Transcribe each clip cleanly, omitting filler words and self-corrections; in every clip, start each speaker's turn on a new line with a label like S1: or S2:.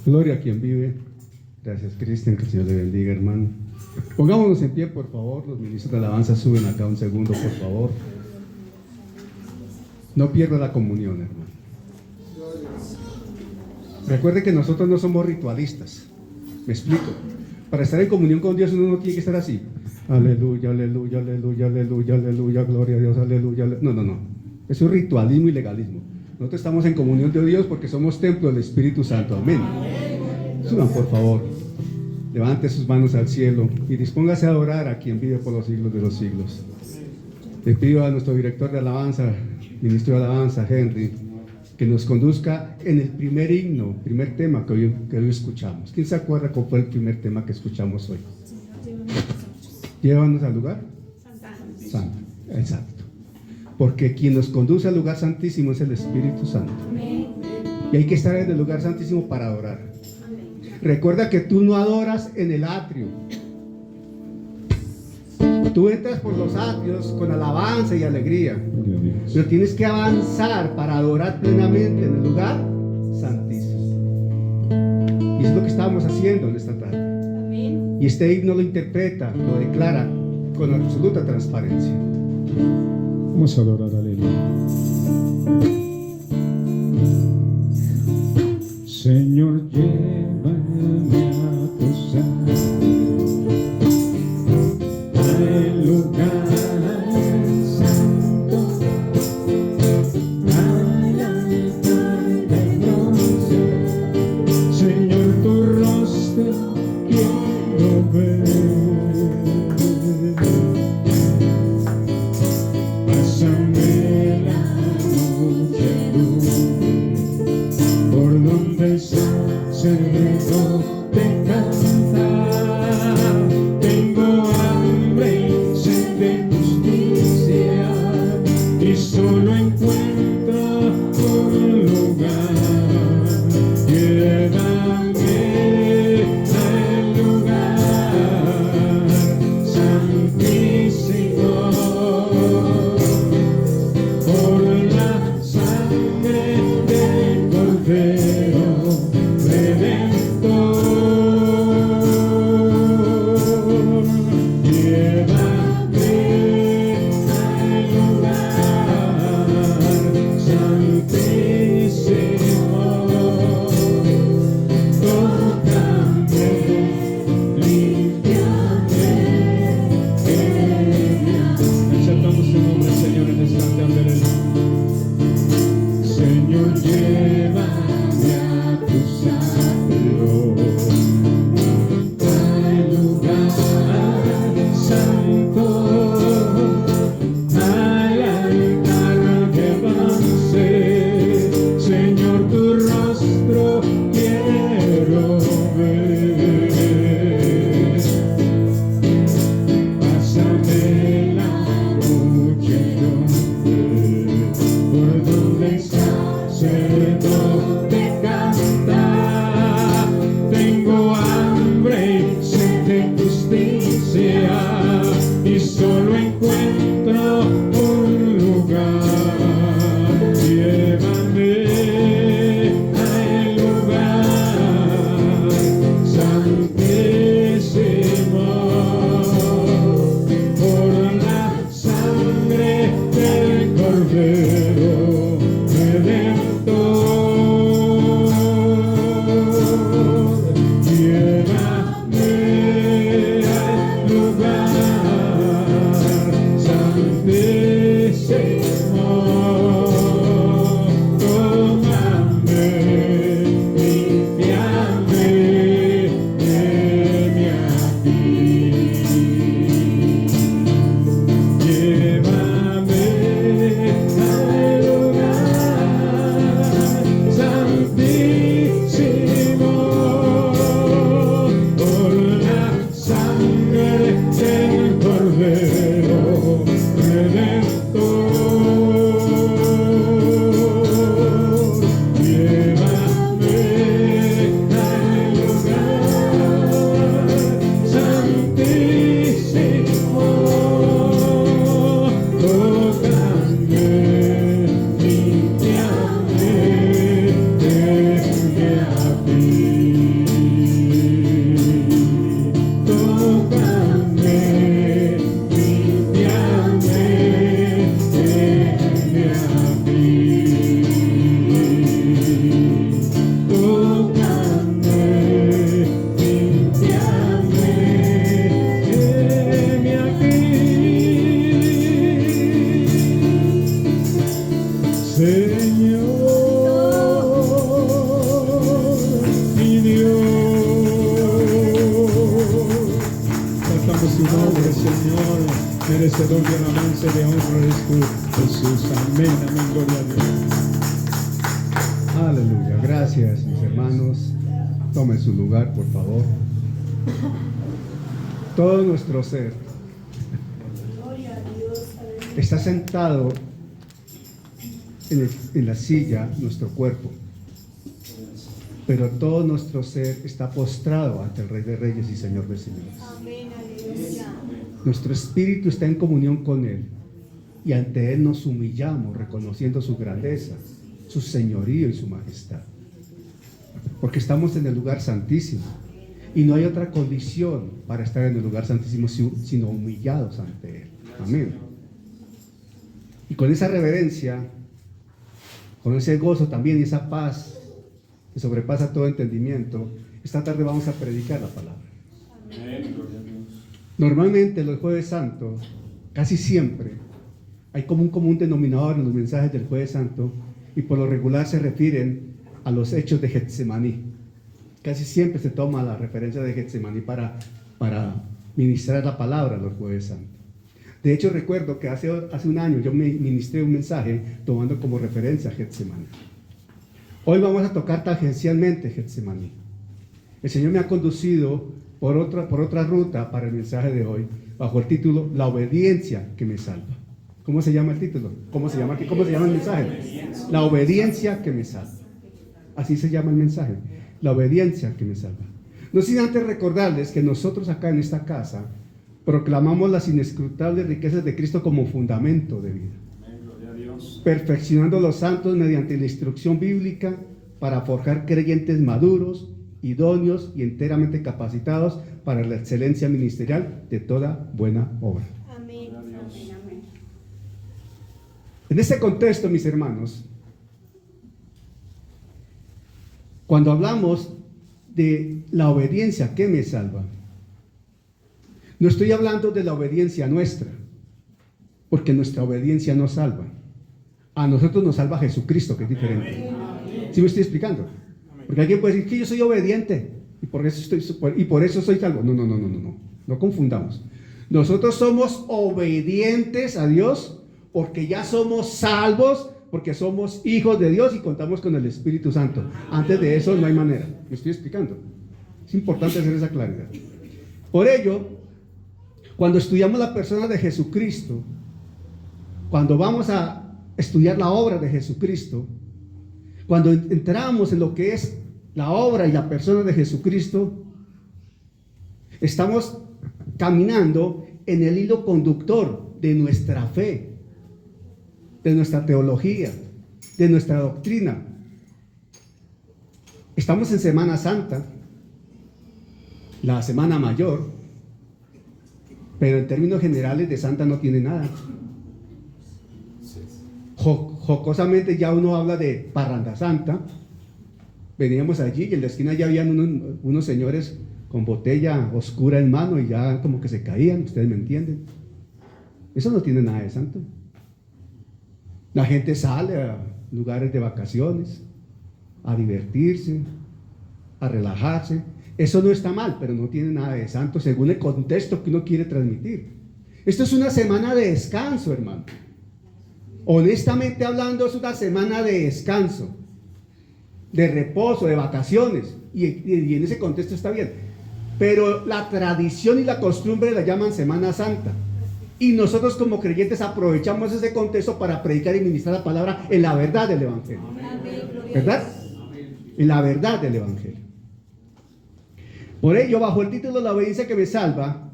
S1: Gloria a quien vive. Gracias, Cristian, que el Señor le bendiga, hermano. Pongámonos en pie, por favor. Los ministros de alabanza suben acá un segundo, por favor. No pierda la comunión, hermano. Recuerde que nosotros no somos ritualistas. Me explico. Para estar en comunión con Dios uno no tiene que estar así. Aleluya, aleluya, aleluya, aleluya, aleluya, gloria a Dios, aleluya. No, no, no. Eso es ritualismo y legalismo. Nosotros estamos en comunión de Dios porque somos templo del Espíritu Santo. Amén. Suban, por favor. Levante sus manos al cielo y dispóngase a adorar a quien vive por los siglos de los siglos. Le pido a nuestro director de alabanza, ministro de alabanza, Henry, que nos conduzca en el primer himno, primer tema que hoy escuchamos. ¿Quién se acuerda cuál fue el primer tema que escuchamos hoy? Llévanos al lugar santo. Exacto. Porque quien nos conduce al lugar santísimo es el Espíritu Santo. Y hay que estar en el lugar santísimo para adorar. Recuerda que tú no adoras en el atrio. Tú entras por los atrios con alabanza y alegría, pero tienes que avanzar para adorar plenamente en el lugar santísimo. Y eso es lo que estamos haciendo en esta tarde. Y este himno lo interpreta, lo declara con absoluta transparencia.
S2: Vamos a adorar, aleluya. Señor, llévame a tu al lugar santo, al altar de Dios. Señor, tu rostro quiero ver. Pásame la su nombre, Señor. Merecedor de alabanza y de honra eres tú, Jesús. Amén, amén, gloria a Dios.
S1: Aleluya. Gracias, mis hermanos. Tomen su lugar, por favor. Todo nuestro ser está sentado en la silla, nuestro cuerpo. Pero todo nuestro ser está postrado ante el Rey de Reyes y Señor de Señores. Nuestro espíritu está en comunión con Él. Y ante Él nos humillamos, reconociendo su grandeza, su señorío y su majestad. Porque estamos en el lugar santísimo. Y no hay otra condición para estar en el lugar santísimo sino humillados ante Él. Amén. Y con esa reverencia, con ese gozo también y esa paz que sobrepasa todo entendimiento, esta tarde vamos a predicar la palabra. Normalmente los Jueves Santos, casi siempre, hay como un común denominador en los mensajes del Jueves Santo, y por lo regular se refieren a los hechos de Getsemaní. Casi siempre se toma la referencia de Getsemaní para ministrar la palabra los Jueves Santos. De hecho, recuerdo que hace un año yo me ministré un mensaje tomando como referencia a Getsemaní. Hoy vamos a tocar tangencialmente Getsemaní. El Señor me ha conducido por otra ruta para el mensaje de hoy, bajo el título La obediencia que me salva. ¿Cómo se llama el título? ¿Cómo se llama el mensaje? La obediencia que me salva. Así se llama el mensaje. La obediencia que me salva. No sin antes recordarles que nosotros acá en esta casa proclamamos las inescrutables riquezas de Cristo como fundamento de vida, perfeccionando a los santos mediante la instrucción bíblica para forjar creyentes maduros, idóneos y enteramente capacitados para la excelencia ministerial de toda buena obra.
S3: Amén. Amén.
S1: En este contexto, mis hermanos, cuando hablamos de la obediencia que me salva, no estoy hablando de la obediencia nuestra, porque nuestra obediencia no salva. A nosotros nos salva Jesucristo, que es diferente. ¿Sí me estoy explicando? Porque alguien puede decir que yo soy obediente y por eso soy salvo. No confundamos. Nosotros somos obedientes a Dios porque ya somos salvos, porque somos hijos de Dios y contamos con el Espíritu Santo. Antes de eso no hay manera. ¿Me estoy explicando? Es importante hacer esa claridad. Por ello, cuando estudiamos la persona de Jesucristo, cuando vamos a estudiar la obra de Jesucristo, cuando entramos en lo que es la obra y la persona de Jesucristo, estamos caminando en el hilo conductor de nuestra fe, de nuestra teología, de nuestra doctrina. Estamos en Semana Santa, la Semana Mayor, pero en términos generales de Santa no tiene nada. Jocosamente ya uno habla de Parranda Santa. Veníamos allí y en la esquina ya habían unos señores con botella oscura en mano y ya como que se caían, ustedes me entienden. Eso no tiene nada de santo. La gente sale a lugares de vacaciones, a divertirse, a relajarse. Eso no está mal, pero no tiene nada de santo según el contexto que uno quiere transmitir. Esto es una semana de descanso, hermano. Honestamente hablando, es una semana de descanso, de reposo, de vacaciones, y en ese contexto está bien. Pero la tradición y la costumbre la llaman Semana Santa. Y nosotros como creyentes aprovechamos ese contexto para predicar y ministrar la palabra en la verdad del Evangelio. ¿Verdad? En la verdad del Evangelio. Por ello, bajo el título La obediencia que me salva,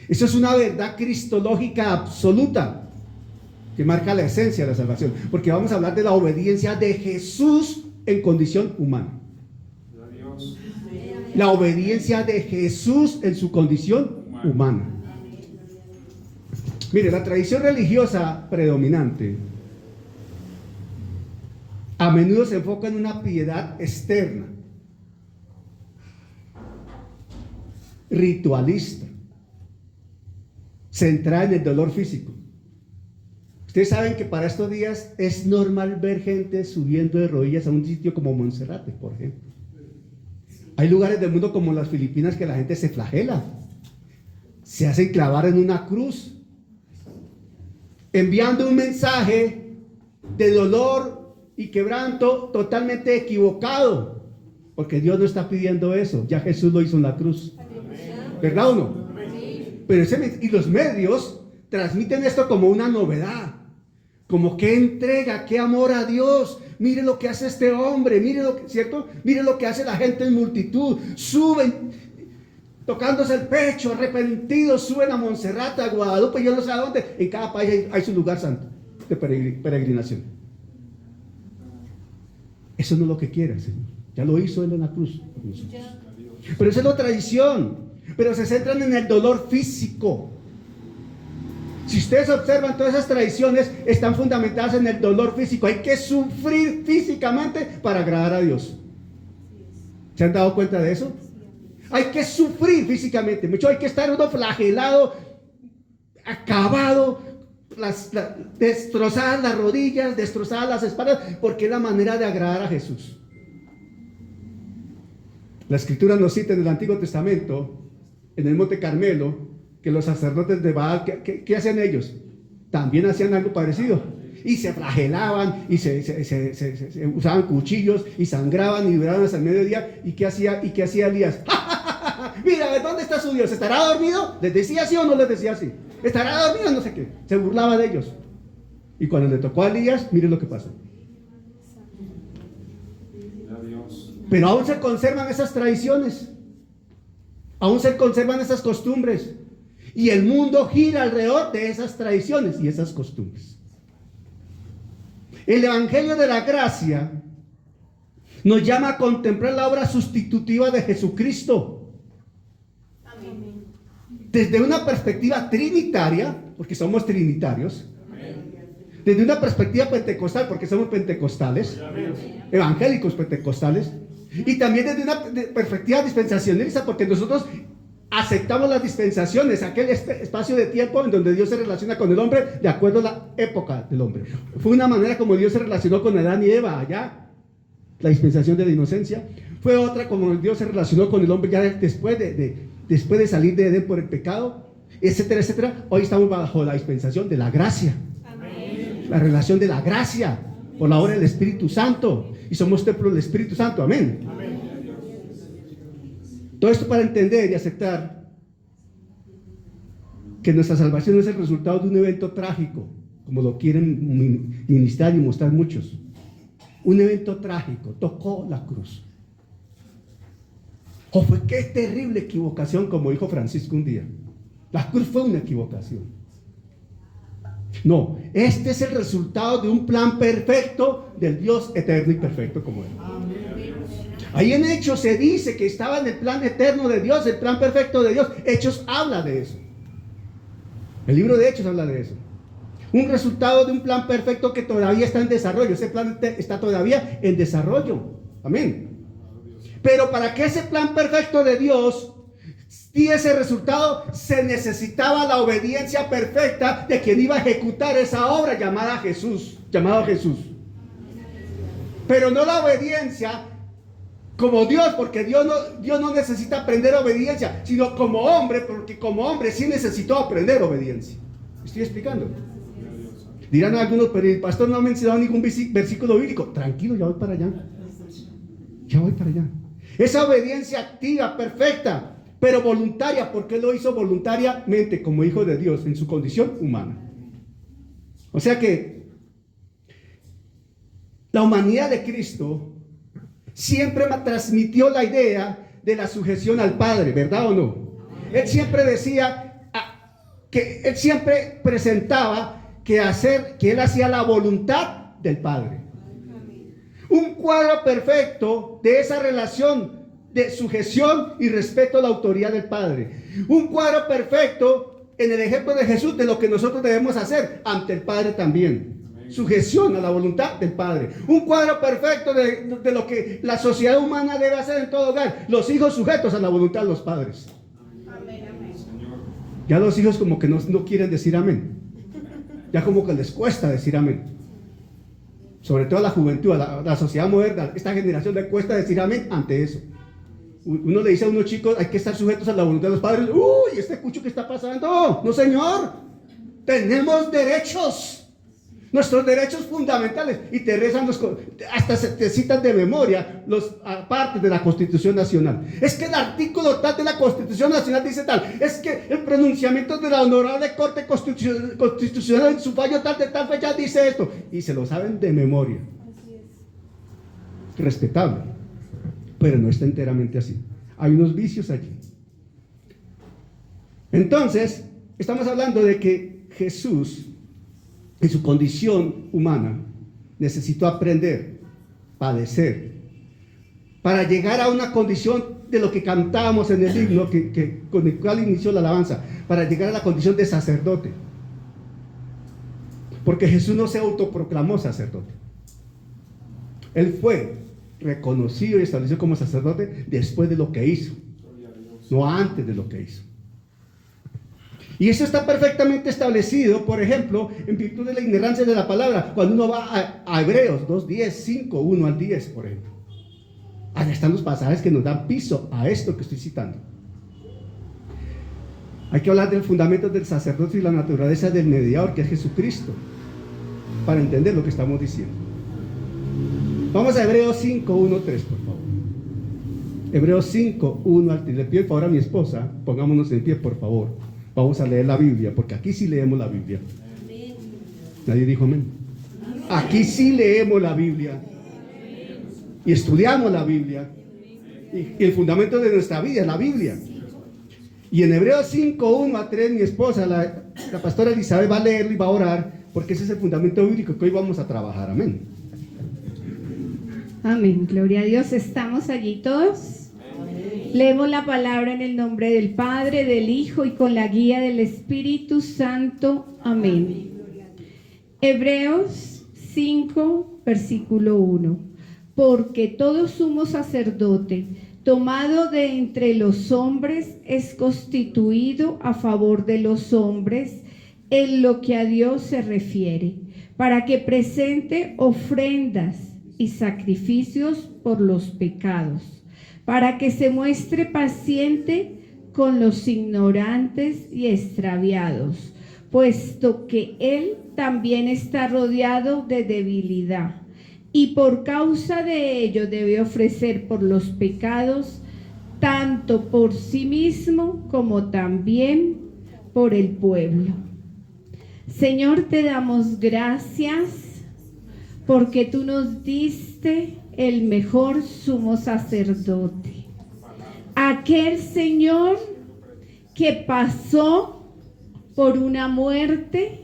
S1: eso es una verdad cristológica absoluta que marca la esencia de la salvación, porque vamos a hablar de la obediencia de Jesús en condición humana. La obediencia de Jesús en su condición humana. Mire, la tradición religiosa predominante a menudo se enfoca en una piedad externa, ritualista, centrada en el dolor físico. Ustedes saben que para estos días es normal ver gente subiendo de rodillas a un sitio como Monserrate, por ejemplo. Hay lugares del mundo como las Filipinas que la gente se flagela, se hacen clavar en una cruz, enviando un mensaje de dolor y quebranto totalmente equivocado, porque Dios no está pidiendo eso, ya Jesús lo hizo en la cruz, ¿verdad o no? Pero y los medios transmiten esto como una novedad, como qué entrega, qué amor a Dios. Mire lo que hace este hombre, mire lo que, ¿cierto? Mire lo que hace la gente en multitud. Suben, tocándose el pecho, arrepentidos, suben a Montserrat, a Guadalupe, yo no sé a dónde. En cada país hay su lugar santo de peregrinación. Eso no es lo que quiere el Señor. Ya lo hizo Él en la cruz. Pero esa es la tradición. Pero se centran en el dolor físico. Si ustedes observan, todas esas tradiciones están fundamentadas en el dolor físico. Hay que sufrir físicamente para agradar a Dios. ¿Se han dado cuenta de eso? Hay que sufrir físicamente. Mucho hay que estar uno flagelado, acabado, destrozadas las rodillas, destrozadas las espaldas, porque es la manera de agradar a Jesús. La Escritura nos cita en el Antiguo Testamento, en el Monte Carmelo, que los sacerdotes de Baal, ¿qué hacían ellos? También hacían algo parecido. Y se flagelaban, y se usaban cuchillos, y sangraban, y duraban hasta el mediodía. ¿Y qué hacía Elías? Mira, ¿dónde está su Dios? ¿Estará dormido? ¿Les decía así o no les decía así? ¿Estará dormido? No sé qué. Se burlaba de ellos. Y cuando le tocó a Elías, miren lo que pasó. Pero aún se conservan esas tradiciones. Aún se conservan esas costumbres. Y el mundo gira alrededor de esas tradiciones y esas costumbres. El Evangelio de la Gracia nos llama a contemplar la obra sustitutiva de Jesucristo. Amén. Desde una perspectiva trinitaria, porque somos trinitarios. Amén. Desde una perspectiva pentecostal, porque somos pentecostales. Amén. Evangélicos pentecostales. Y también desde una perspectiva dispensacionalista, porque nosotros aceptamos las dispensaciones, aquel espacio de tiempo en donde Dios se relaciona con el hombre de acuerdo a la época del hombre. Fue una manera como Dios se relacionó con Adán y Eva allá, la dispensación de la inocencia. Fue otra como Dios se relacionó con el hombre ya después de salir de Edén por el pecado, etcétera, etcétera. Hoy estamos bajo la dispensación de la gracia. Amén. La relación de la gracia por la obra del Espíritu Santo, y somos templo del Espíritu Santo. Amén. Amén. Todo esto para entender y aceptar que nuestra salvación es el resultado de un evento trágico, como lo quieren ministrar y mostrar muchos. Un evento trágico, tocó la cruz. Oh, fue qué terrible equivocación, como dijo Francisco un día. La cruz fue una equivocación. No, este es el resultado de un plan perfecto del Dios eterno y perfecto como Él. Amén. Ahí en Hechos se dice que estaba en el plan eterno de Dios, el plan perfecto de Dios. Hechos habla de eso. El libro de Hechos habla de eso. Un resultado de un plan perfecto que todavía está en desarrollo. Ese plan está todavía en desarrollo. Amén. Pero para que ese plan perfecto de Dios diera ese resultado, se necesitaba la obediencia perfecta de quien iba a ejecutar esa obra llamada Jesús, llamado Jesús. Pero no la obediencia como Dios, porque Dios no necesita aprender obediencia, sino como hombre, porque como hombre sí necesitó aprender obediencia. ¿Estoy explicando? Dirán algunos, pero el pastor no ha mencionado ningún versículo bíblico. Tranquilo, ya voy para allá. Ya voy para allá. Esa obediencia activa, perfecta, pero voluntaria, porque Él lo hizo voluntariamente como hijo de Dios en su condición humana. O sea que la humanidad de Cristo siempre me transmitió la idea de la sujeción al Padre, ¿verdad o no? Él siempre decía que Él siempre presentaba que Él hacía la voluntad del Padre. Un cuadro perfecto de esa relación de sujeción y respeto a la autoridad del Padre. Un cuadro perfecto en el ejemplo de Jesús de lo que nosotros debemos hacer ante el Padre también. Sujeción a la voluntad del Padre. Un cuadro perfecto de lo que la sociedad humana debe hacer en todo hogar. Los hijos sujetos a la voluntad de los padres. Amén, amén. Ya los hijos como que no quieren decir amén. Ya como que les cuesta decir amén. Sobre todo a la juventud, a la sociedad moderna. Esta generación le cuesta decir amén ante eso. uno le dice a unos chicos, hay que estar sujetos a la voluntad de los padres. ¡Uy, este cucho que está pasando! No, señor. Tenemos derechos. Nuestros derechos fundamentales. Y te rezan hasta te citan de memoria los partes de la Constitución Nacional. Es que el artículo tal de la Constitución Nacional dice tal. Es que el pronunciamiento de la Honorable Corte Constitucional en su fallo tal de tal fecha dice esto. Y se lo saben de memoria. Respetable. Pero no está enteramente así. Hay unos vicios allí. Entonces, estamos hablando de que Jesús, en su condición humana, necesitó aprender, padecer, para llegar a una condición de lo que cantábamos en el himno con el cual inició la alabanza, para llegar a la condición de sacerdote. Porque Jesús no se autoproclamó sacerdote. Él fue reconocido y establecido como sacerdote después de lo que hizo, no antes de lo que hizo. Y eso está perfectamente establecido, por ejemplo, en virtud de la ignorancia de la palabra, cuando uno va a Hebreos 2:10, 5, 1 al 10, por ejemplo. Allá están los pasajes que nos dan piso a esto que estoy citando. Hay que hablar del fundamento del sacerdocio y la naturaleza del mediador, que es Jesucristo, para entender lo que estamos diciendo. Vamos a Hebreos 5, 1, 3, por favor. Hebreos 5, 1 al 3. Le pido el favor a mi esposa, pongámonos en pie, por favor. Vamos a leer la Biblia, porque aquí sí leemos la Biblia. Nadie dijo amén. Aquí sí leemos la Biblia. Y estudiamos la Biblia. Y el fundamento de nuestra vida es la Biblia. Y en Hebreos 5, 1 a 3, mi esposa, la pastora Elizabeth, va a leerlo y va a orar, porque ese es el fundamento bíblico que hoy vamos a trabajar. Amén.
S3: Amén. Gloria a Dios. ¿Estamos allí todos? Leemos la palabra en el nombre del Padre, del Hijo y con la guía del Espíritu Santo. Amén. Hebreos 5, versículo 1. Porque todo sumo sacerdote, tomado de entre los hombres, es constituido a favor de los hombres en lo que a Dios se refiere, para que presente ofrendas y sacrificios por los pecados, para que se muestre paciente con los ignorantes y extraviados, puesto que Él también está rodeado de debilidad, y por causa de ello debe ofrecer por los pecados, tanto por sí mismo como también por el pueblo. Señor, te damos gracias porque tú nos diste el mejor sumo sacerdote, aquel Señor que pasó por una muerte,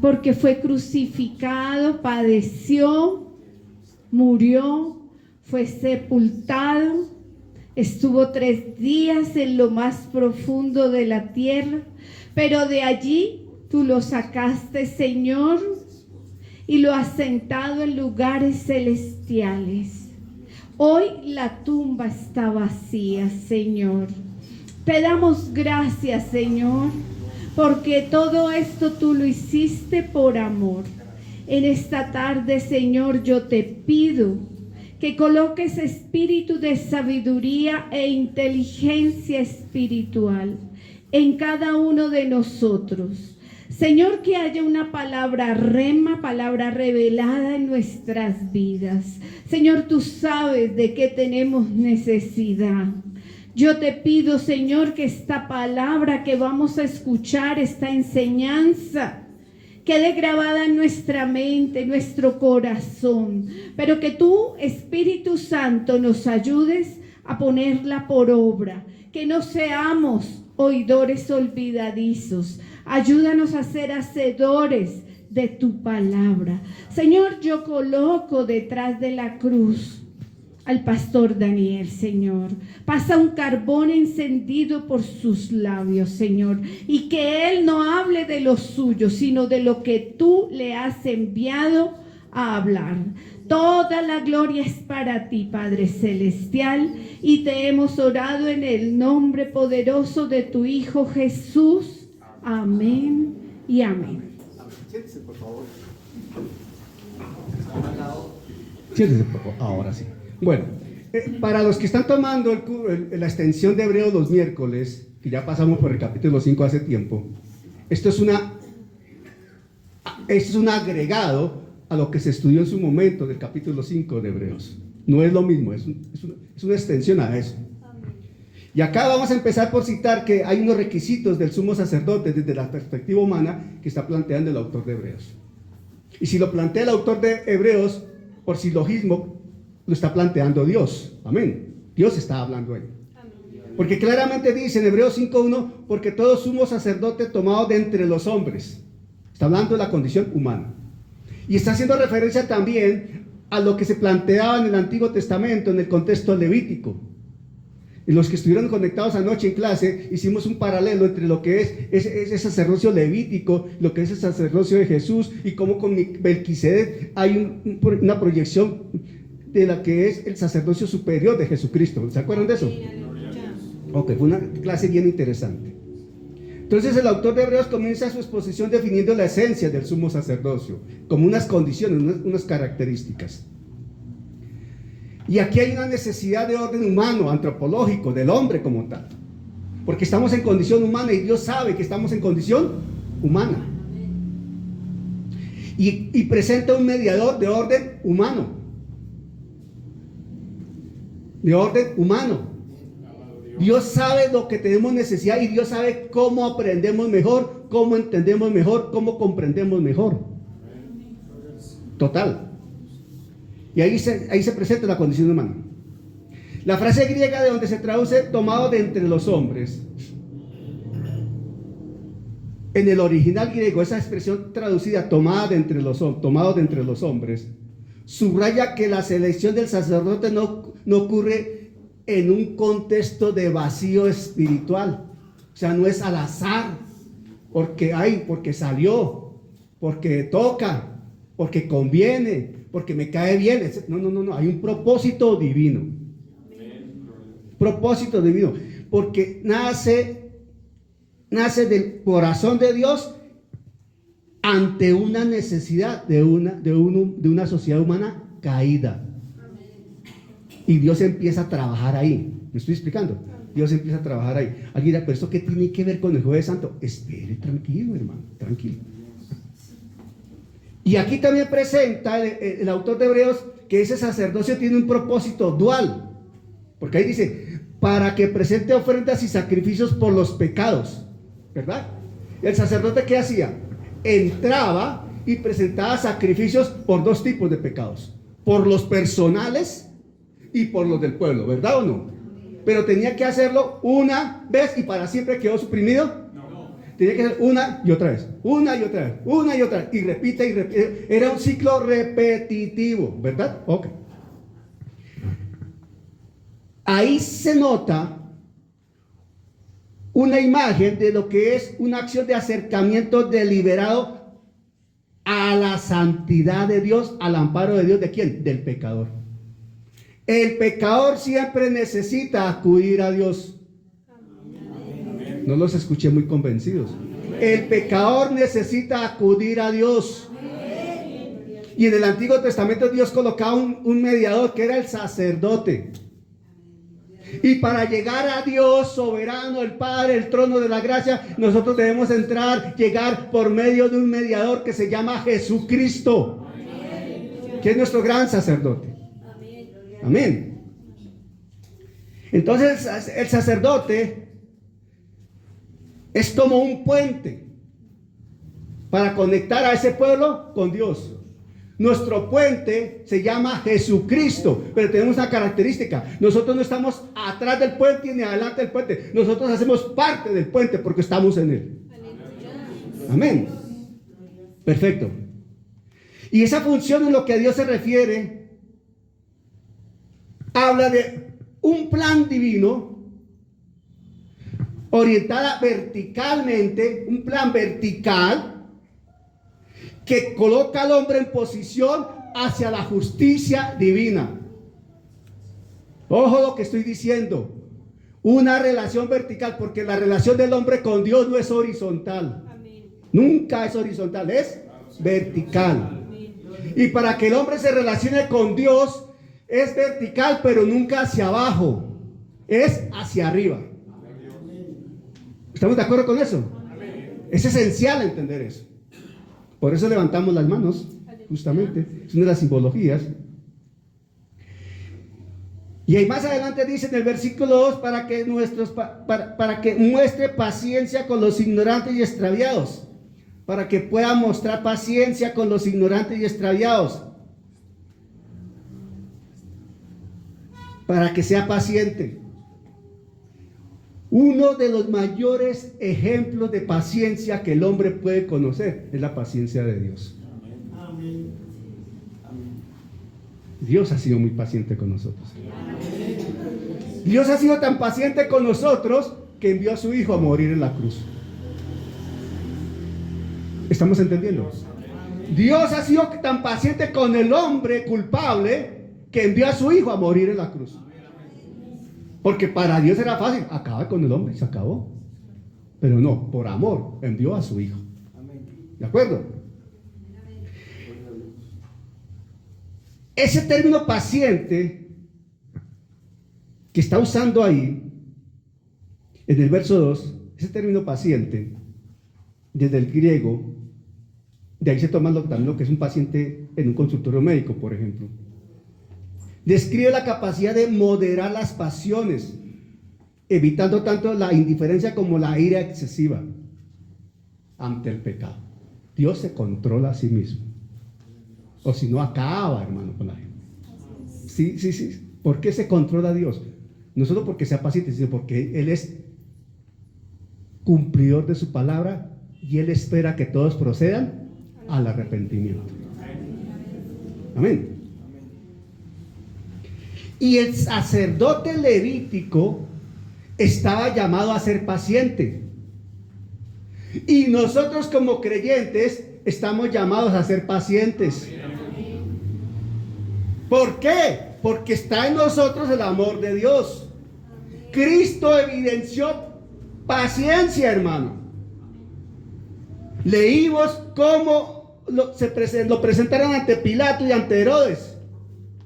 S3: porque fue crucificado, padeció, murió, fue sepultado, estuvo 3 días en lo más profundo de la tierra, pero de allí tú lo sacaste, Señor, y lo has sentado en lugares celestiales. Hoy la tumba está vacía, Señor. Te damos gracias, Señor, porque todo esto tú lo hiciste por amor. En esta tarde, Señor, yo te pido que coloques espíritu de sabiduría e inteligencia espiritual en cada uno de nosotros. Señor, que haya una palabra rema, palabra revelada en nuestras vidas. Señor, tú sabes de qué tenemos necesidad. Yo te pido, Señor, que esta palabra que vamos a escuchar, esta enseñanza, quede grabada en nuestra mente, en nuestro corazón, pero que tú, Espíritu Santo, nos ayudes a ponerla por obra, que no seamos oidores olvidadizos. Ayúdanos a ser hacedores de tu palabra. Señor, yo coloco detrás de la cruz al pastor Daniel, Señor. Pasa un carbón encendido por sus labios, Señor, y que él no hable de lo suyo, sino de lo que tú le has enviado a hablar. Toda la gloria es para ti, Padre Celestial, y te hemos orado en el nombre poderoso de tu Hijo Jesús. Amén y amén.
S1: Siéntese, por favor. Siéntese, por favor. Ahora sí. Bueno, Para los que están tomando la extensión de Hebreos los miércoles, que ya pasamos por el capítulo 5 hace tiempo, esto es un agregado a lo que se estudió en su momento del capítulo 5 de Hebreos. No es lo mismo, es una extensión a eso. Y acá vamos a empezar por citar que hay unos requisitos del sumo sacerdote desde la perspectiva humana que está planteando el autor de Hebreos. Y si lo plantea el autor de Hebreos, por silogismo, lo está planteando Dios. Amén. Dios está hablando ahí. Porque claramente dice en Hebreos 5:1, porque todo sumo sacerdote tomado de entre los hombres. Está hablando de la condición humana. Y está haciendo referencia también a lo que se planteaba en el Antiguo Testamento, en el contexto levítico. Y los que estuvieron conectados anoche en clase, hicimos un paralelo entre lo que es ese sacerdocio levítico, lo que es el sacerdocio de Jesús, y cómo con Melquisedec hay una proyección de la que es el sacerdocio superior de Jesucristo. ¿Se acuerdan de eso? Ok, fue una clase bien interesante. Entonces el autor de Hebreos comienza su exposición definiendo la esencia del sumo sacerdocio, como unas condiciones, unas características. Y aquí hay una necesidad de orden humano, antropológico, del hombre como tal. Porque estamos en condición humana y Dios sabe que estamos en condición humana. Y presenta un mediador de orden humano. De orden humano. Dios sabe lo que tenemos necesidad y Dios sabe cómo aprendemos mejor, cómo entendemos mejor, cómo comprendemos mejor. Total. Y ahí se presenta la condición humana. La frase griega de donde se traduce tomado de entre los hombres. En el original griego, esa expresión traducida tomado de entre los hombres, subraya que la selección del sacerdote no ocurre en un contexto de vacío espiritual. O sea, no es al azar, porque salió, porque toca, porque conviene, porque me cae bien. No, hay un propósito divino. Propósito divino, porque nace del corazón de Dios ante una necesidad de una sociedad humana caída. Y Dios empieza a trabajar ahí. ¿Me estoy explicando? Dios empieza a trabajar ahí. Alguien dirá, pero ¿esto qué tiene que ver con el Jueves Santo? Espere, tranquilo, hermano, tranquilo. Y aquí también presenta el autor de Hebreos que ese sacerdocio tiene un propósito dual. Porque ahí dice, para que presente ofrendas y sacrificios por los pecados. ¿Verdad? El sacerdote, ¿qué hacía? Entraba y presentaba sacrificios por dos tipos de pecados. Por los personales y por los del pueblo, ¿verdad o no? Pero tenía que hacerlo una vez y para siempre quedó suprimido. Tenía que hacer una y otra vez, una y otra vez, una y otra vez, y repite y repite. Era un ciclo repetitivo, ¿verdad? Ok. Ahí se nota una imagen de lo que es una acción de acercamiento deliberado a la santidad de Dios, al amparo de Dios. ¿De quién? Del pecador. El pecador siempre necesita acudir a Dios. No los escuché muy convencidos. El pecador necesita acudir a Dios. Y en el Antiguo Testamento Dios colocaba un mediador que era el sacerdote. Y para llegar a Dios soberano, el Padre, el trono de la gracia, nosotros debemos llegar por medio de un mediador que se llama Jesucristo, que es nuestro gran sacerdote. Amén. Entonces el sacerdote es como un puente para conectar a ese pueblo con Dios. Nuestro puente se llama Jesucristo, pero tenemos una característica: nosotros no estamos atrás del puente ni adelante del puente, nosotros hacemos parte del puente porque estamos en él. Amén. Perfecto. Y esa función, en lo que a Dios se refiere, habla de un plan divino orientada verticalmente, un plan vertical que coloca al hombre en posición hacia la justicia divina. Ojo lo que estoy diciendo. Una relación vertical, porque la relación del hombre con Dios no es horizontal. Amén. Nunca es horizontal, es vertical. Amén. Y para que el hombre se relacione con Dios, es vertical, pero nunca hacia abajo. Es hacia arriba. ¿Estamos de acuerdo con eso? Es esencial entender eso. Por eso levantamos las manos, justamente. Es una de las simbologías. Y ahí más adelante dice en el versículo 2, para que muestre paciencia con los ignorantes y extraviados. Para que pueda mostrar paciencia con los ignorantes y extraviados. Para que sea paciente. Uno de los mayores ejemplos de paciencia que el hombre puede conocer es la paciencia de Dios. Dios ha sido muy paciente con nosotros. Dios ha sido tan paciente con nosotros que envió a su Hijo a morir en la cruz. ¿Estamos entendiendo? Dios ha sido tan paciente con el hombre culpable que envió a su Hijo a morir en la cruz. Porque para Dios era fácil, acaba con el hombre y se acabó. Pero no, por amor envió a su Hijo. ¿De acuerdo? Ese término paciente que está usando ahí, en el verso 2, ese término paciente, desde el griego, de ahí se toma también lo que es un paciente en un consultorio médico, por ejemplo. Describe la capacidad de moderar las pasiones, evitando tanto la indiferencia como la ira excesiva ante el pecado. Dios se controla a sí mismo. O si no, acaba, hermano, con la gente. Sí. ¿Por qué se controla Dios? No solo porque sea paciente, sino porque Él es cumplidor de su palabra y Él espera que todos procedan al arrepentimiento. Amén. Y el sacerdote levítico estaba llamado a ser paciente. Y nosotros como creyentes estamos llamados a ser pacientes. ¿Por qué? Porque está en nosotros el amor de Dios. Cristo evidenció paciencia, hermano. Leímos cómo lo presentaron ante Pilato y ante Herodes.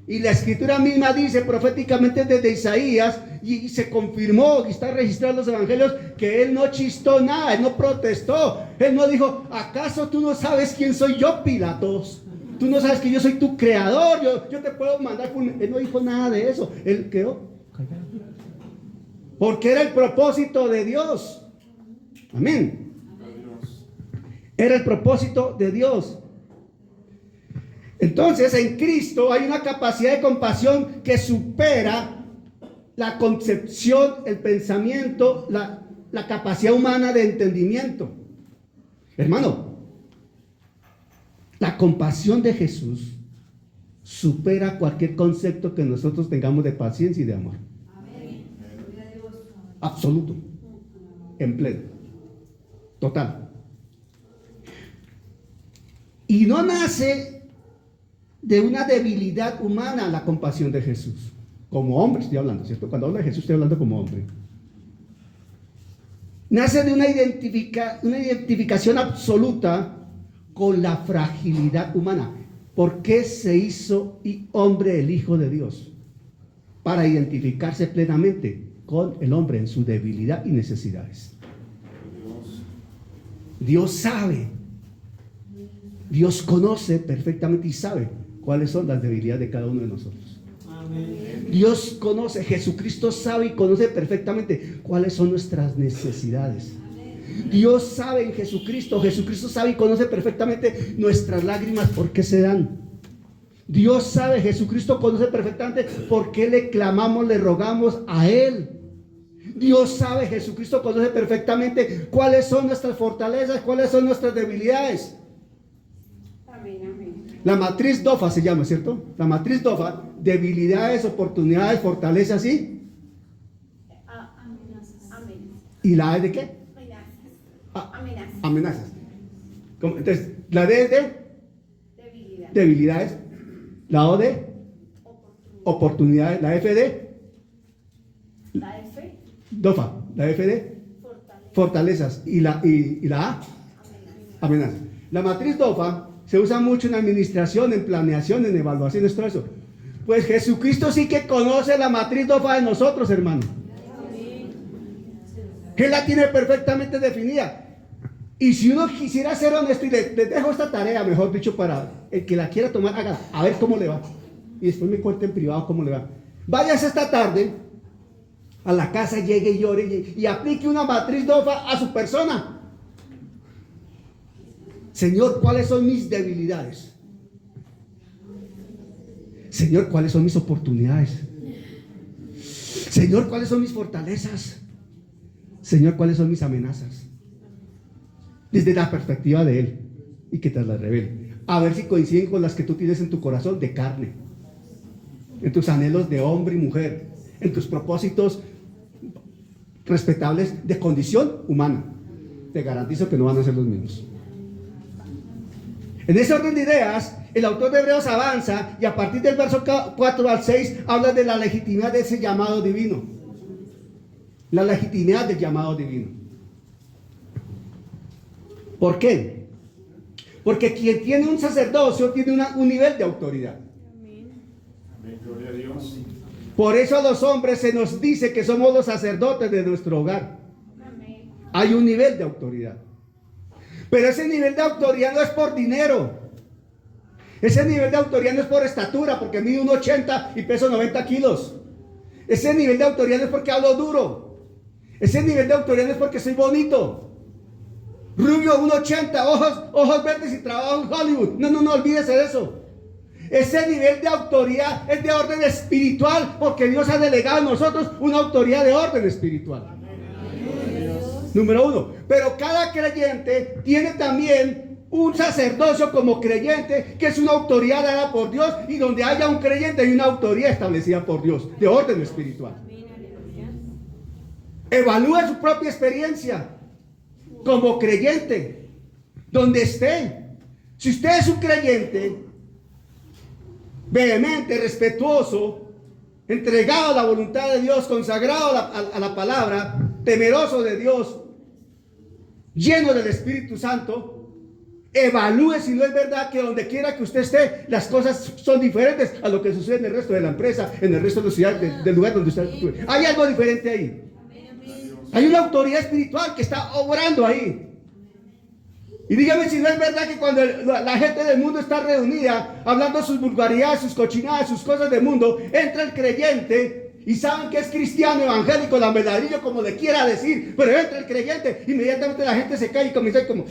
S1: Y la escritura misma dice proféticamente desde Isaías, y se confirmó, y está registrado en los evangelios, que él no chistó nada, él no protestó, él no dijo: ¿acaso tú no sabes quién soy yo, Pilatos? Tú no sabes que yo soy tu creador, yo te puedo mandar. Él no dijo nada de eso, él quedó callado. Porque era el propósito de Dios. Amén. Era el propósito de Dios. Entonces, en Cristo hay una capacidad de compasión que supera la concepción, el pensamiento, la capacidad humana de entendimiento. Hermano, la compasión de Jesús supera cualquier concepto que nosotros tengamos de paciencia y de amor. Absoluto, en pleno, total. Y no nace de una debilidad humana la compasión de Jesús. Como hombre estoy hablando, ¿cierto? Cuando hablo de Jesús estoy hablando como hombre. Nace de una identificación absoluta con la fragilidad humana. ¿Por qué se hizo hombre el Hijo de Dios? Para identificarse plenamente con el hombre en su debilidad y necesidades. Dios sabe, Dios conoce perfectamente y sabe cuáles son las debilidades de cada uno de nosotros. Amén. Dios conoce, Jesucristo sabe y conoce perfectamente cuáles son nuestras necesidades. Dios sabe en Jesucristo sabe y conoce perfectamente nuestras lágrimas, por qué se dan. Dios sabe, Jesucristo conoce perfectamente por qué le clamamos, le rogamos a Él. Dios sabe, Jesucristo conoce perfectamente cuáles son nuestras fortalezas, cuáles son nuestras debilidades. La matriz DOFA se llama, ¿cierto? La matriz DOFA, debilidades, oportunidades, fortalezas y ¿y la E de qué? Amenazas. Entonces, la D es de debilidades, la O de oportunidades, la F de DOFA, la F de fortalezas y la A amenazas. La matriz DOFA se usa mucho en administración, en planeación, en evaluación, todo eso. Pues Jesucristo sí que conoce la matriz dofa de nosotros, hermano. Él la tiene perfectamente definida. Y si uno quisiera ser honesto, y les dejo esta tarea, mejor dicho, para el que la quiera tomar, haga, a ver cómo le va. Y después me cuente en privado cómo le va. Váyase esta tarde a la casa, llegue y llore y aplique una matriz dofa a su persona. Señor, ¿cuáles son mis debilidades? Señor, ¿cuáles son mis oportunidades? Señor, ¿cuáles son mis fortalezas? Señor, ¿cuáles son mis amenazas? Desde la perspectiva de Él, y que te las revele. A ver si coinciden con las que tú tienes en tu corazón de carne, en tus anhelos de hombre y mujer, en tus propósitos respetables de condición humana. Te garantizo que no van a ser los mismos. En ese orden de ideas, el autor de Hebreos avanza y a partir del verso 4 al 6 habla de la legitimidad de ese llamado divino. La legitimidad del llamado divino. ¿Por qué? Porque quien tiene un sacerdocio tiene un nivel de autoridad.
S2: Amén, gloria a Dios.
S1: Por eso a los hombres se nos dice que somos los sacerdotes de nuestro hogar. Hay un nivel de autoridad. Pero ese nivel de autoridad no es por dinero. Ese nivel de autoridad no es por estatura, porque mido 1,80 y peso 90 kilos. Ese nivel de autoridad no es porque hablo duro. Ese nivel de autoridad no es porque soy bonito. Rubio, 1,80, ojos verdes y trabajo en Hollywood. No, olvídese de eso. Ese nivel de autoridad es de orden espiritual, porque Dios ha delegado a nosotros una autoridad de orden espiritual. Número 1. Pero cada creyente tiene también un sacerdocio como creyente, que es una autoridad dada por Dios, y donde haya un creyente hay una autoridad establecida por Dios, de orden espiritual. Evalúe su propia experiencia como creyente, donde esté. Si usted es un creyente vehemente, respetuoso, entregado a la voluntad de Dios, consagrado a la palabra, temeroso de Dios, lleno del Espíritu Santo, evalúe si no es verdad que donde quiera que usted esté, las cosas son diferentes a lo que sucede en el resto de la empresa, en el resto de la ciudad, del lugar donde usted estuvo. Hay algo diferente ahí. Hay una autoridad espiritual que está obrando ahí. Y dígame si no es verdad que cuando la gente del mundo está reunida, hablando sus vulgaridades, sus cochinadas, sus cosas del mundo, entra el creyente y saben que es cristiano, evangélico, lambeladrillo, como le quiera decir, pero entra el creyente, inmediatamente la gente se cae y comienza como,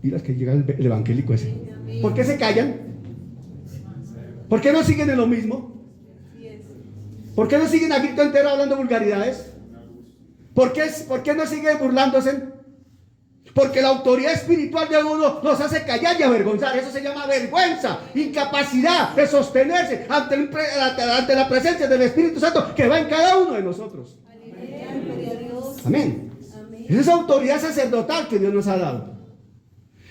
S1: mira que llega el evangélico ese. ¿Por qué se callan? ¿Por qué no siguen en lo mismo? ¿Por qué no siguen a grito entero hablando vulgaridades? ¿Por qué no siguen burlándose? Porque la autoridad espiritual de uno nos hace callar y avergonzar. Eso se llama vergüenza, incapacidad de sostenerse ante la presencia del Espíritu Santo que va en cada uno de nosotros. Amén. Esa es autoridad sacerdotal que Dios nos ha dado.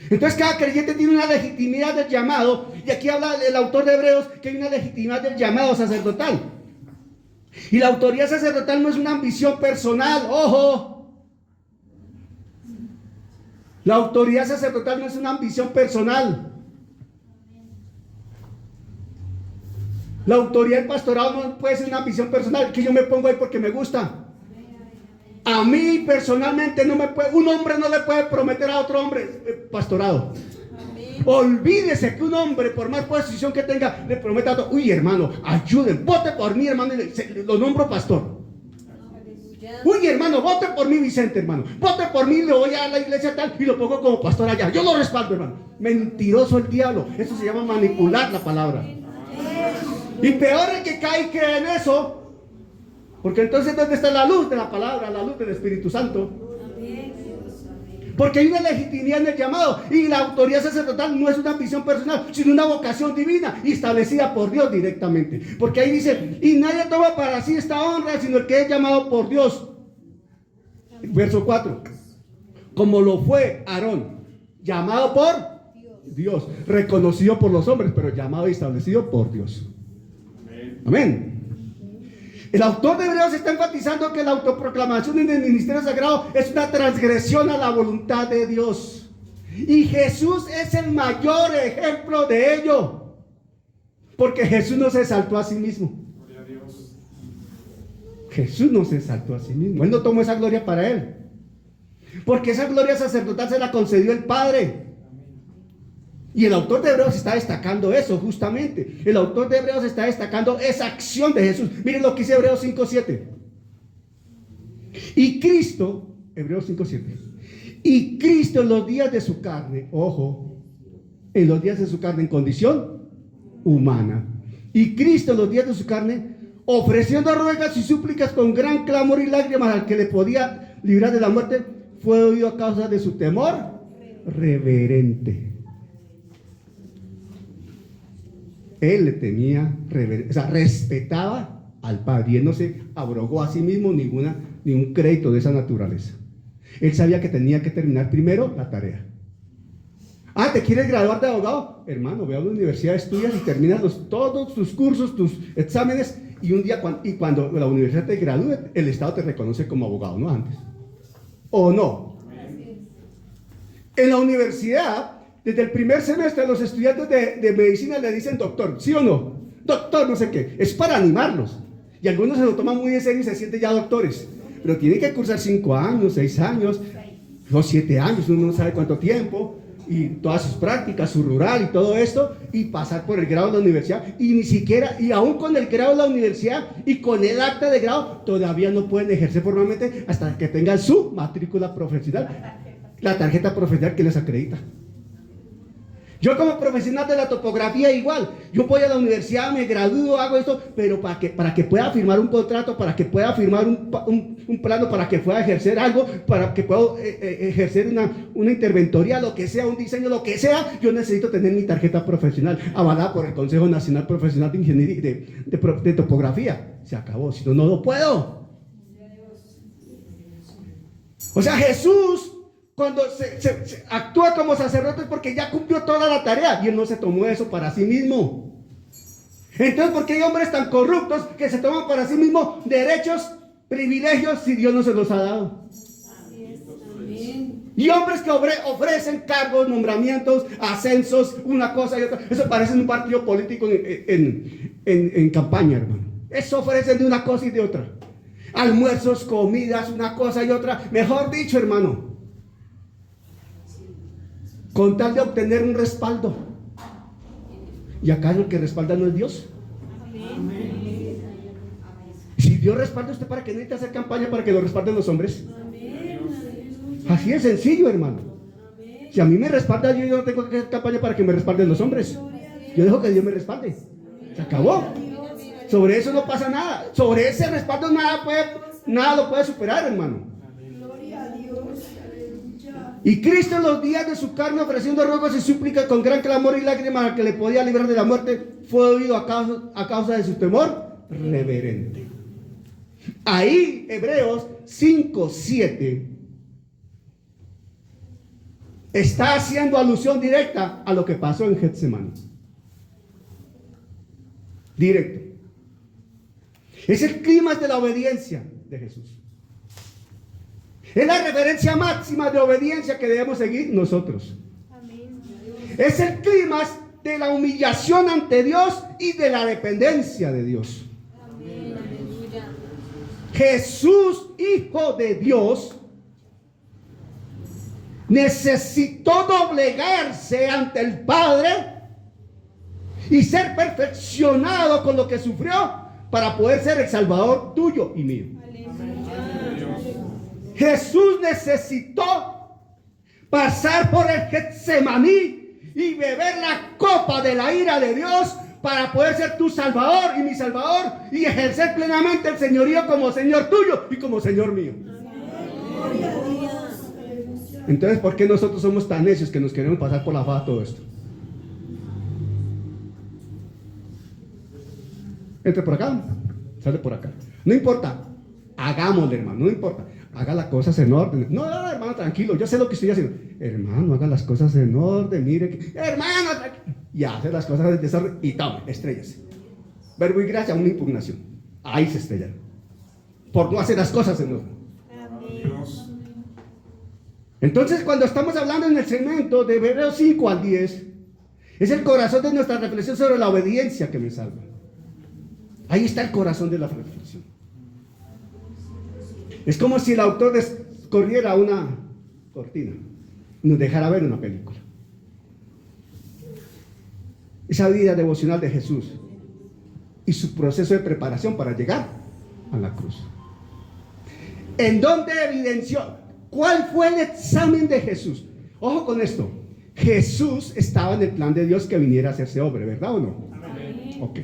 S1: Entonces cada creyente tiene una legitimidad del llamado, y aquí habla el autor de Hebreos que hay una legitimidad del llamado sacerdotal. Y la autoridad sacerdotal no es una ambición personal, ojo. La autoridad sacerdotal no es una ambición personal. La autoridad del pastorado no puede ser una ambición personal, que yo me pongo ahí porque me gusta. A mí personalmente un hombre no le puede prometer a otro hombre pastorado. Olvídese que un hombre, por más posición que tenga, le prometa a otro, uy hermano, ayuden, vote por mí hermano, y lo nombro pastor. Uy hermano, vote por mí Vicente hermano, vote por mí, le voy a la iglesia tal y lo pongo como pastor allá, yo lo respaldo hermano. Mentiroso el diablo, eso se llama manipular la palabra. Y peor el que cae y cree en eso, porque entonces ¿dónde está la luz de la palabra, la luz del Espíritu Santo? Porque hay una legitimidad en el llamado, y la autoridad sacerdotal no es una ambición personal, sino una vocación divina y establecida por Dios directamente. Porque ahí dice, y nadie toma para sí esta honra, sino el que es llamado por Dios. Verso 4. Como lo fue Aarón, llamado por Dios, reconocido por los hombres, pero llamado y establecido por Dios. Amén. El autor de Hebreos está enfatizando que la autoproclamación en el ministerio sagrado es una transgresión a la voluntad de Dios. Y Jesús es el mayor ejemplo de ello. Porque Jesús no se exaltó a sí mismo. Jesús no se exaltó a sí mismo. Él no tomó esa gloria para él. Porque esa gloria sacerdotal se la concedió el Padre. Y el autor de Hebreos está destacando eso justamente. El autor de Hebreos está destacando esa acción de Jesús. Miren lo que dice Hebreos 5:7. Y Cristo, Hebreos 5:7. Y Cristo en los días de su carne, ojo, en los días de su carne en condición humana. Y Cristo en los días de su carne, ofreciendo ruegas y súplicas con gran clamor y lágrimas al que le podía librar de la muerte, fue oído a causa de su temor reverente. Él le tenía reverencia, o sea, respetaba al Padre y él no se abrogó a sí mismo ningún crédito de esa naturaleza. Él sabía que tenía que terminar primero la tarea. ¿Te quieres graduar de abogado? Hermano, ve a la universidad, estudias y terminas todos tus cursos, tus exámenes, y un día cuando la universidad te gradúe, el Estado te reconoce como abogado, no antes. ¿O no? En la universidad, desde el primer semestre, los estudiantes de medicina le dicen doctor, ¿sí o no? Doctor, no sé qué. Es para animarlos. Y algunos se lo toman muy en serio y se sienten ya doctores. Pero tienen que cursar 5 años, 6 años, o 7 años, uno no sabe cuánto tiempo, y todas sus prácticas, su rural y todo esto, y pasar por el grado de la universidad. Y ni siquiera, y aún con el grado de la universidad y con el acta de grado, todavía no pueden ejercer formalmente hasta que tengan su matrícula profesional, la tarjeta profesional que les acredita. Yo como profesional de la topografía igual, yo voy a la universidad, me gradúo, hago esto, pero para que pueda firmar un contrato, para que pueda firmar un plano, para que pueda ejercer algo, para que pueda ejercer una interventoría, lo que sea, un diseño, lo que sea, yo necesito tener mi tarjeta profesional avalada por el Consejo Nacional Profesional de Ingeniería de Topografía. Se acabó, si no, no lo puedo. O sea, Jesús, cuando se actúa como sacerdote, es porque ya cumplió toda la tarea y él no se tomó eso para sí mismo. Entonces, ¿por qué hay hombres tan corruptos que se toman para sí mismos derechos, privilegios, si Dios no se los ha dado? Y hombres que ofrecen cargos, nombramientos, ascensos, una cosa y otra. Eso parece un partido político en campaña, hermano. Eso ofrecen de una cosa y de otra. Almuerzos, comidas, una cosa y otra. Mejor dicho, hermano, con tal de obtener un respaldo. ¿Y acaso el que respalda no es Dios? Amén. Si Dios respalda a usted, ¿para qué necesita hacer campaña para que lo respalden los hombres? Amén. Así es sencillo, hermano. Si a mí me respalda, yo no tengo que hacer campaña para que me respalden los hombres. Yo dejo que Dios me respalde. Se acabó. Sobre eso no pasa nada. Sobre ese respaldo nada lo puede superar, hermano. Y Cristo en los días de su carne, ofreciendo ruegos y súplicas con gran clamor y lágrimas al que le podía librar de la muerte, fue oído a causa de su temor reverente. Ahí, Hebreos 5:7 está haciendo alusión directa a lo que pasó en Getsemaní. Directo. Es el clímax de la obediencia de Jesús. Es la referencia máxima de obediencia que debemos seguir nosotros. Amén. Es el clímax de la humillación ante Dios y de la dependencia de Dios. Amén. Jesús, Hijo de Dios, necesitó doblegarse ante el Padre y ser perfeccionado con lo que sufrió para poder ser el Salvador tuyo y mío. Jesús necesitó pasar por el Getsemaní y beber la copa de la ira de Dios para poder ser tu Salvador y mi Salvador y ejercer plenamente el señorío como Señor tuyo y como Señor mío. Entonces, ¿por qué nosotros somos tan necios que nos queremos pasar por la faja todo esto? Entre por acá, sale por acá. No importa, hagámosle, hermano, no importa. Haga las cosas en orden. No, hermano, tranquilo, yo sé lo que estoy haciendo. Hermano, haga las cosas en orden, mire que... Hermano, y hace las cosas en desorden y tome, estrellase. Verbo y gracia, una impugnación. Ahí se estrellan. Por no hacer las cosas en orden. Amén. Entonces, cuando estamos hablando en el segmento de Hebreos 5 al 10, Es el corazón de nuestra reflexión sobre la obediencia que me salva. Ahí está el corazón de la reflexión. Es como si el autor corriera una cortina y nos dejara ver una película. Esa vida devocional de Jesús y su proceso de preparación para llegar a la cruz. ¿En dónde evidenció? ¿Cuál fue el examen de Jesús? Ojo con esto. Jesús estaba en el plan de Dios que viniera a hacerse hombre, ¿verdad o no? Amén. Ok.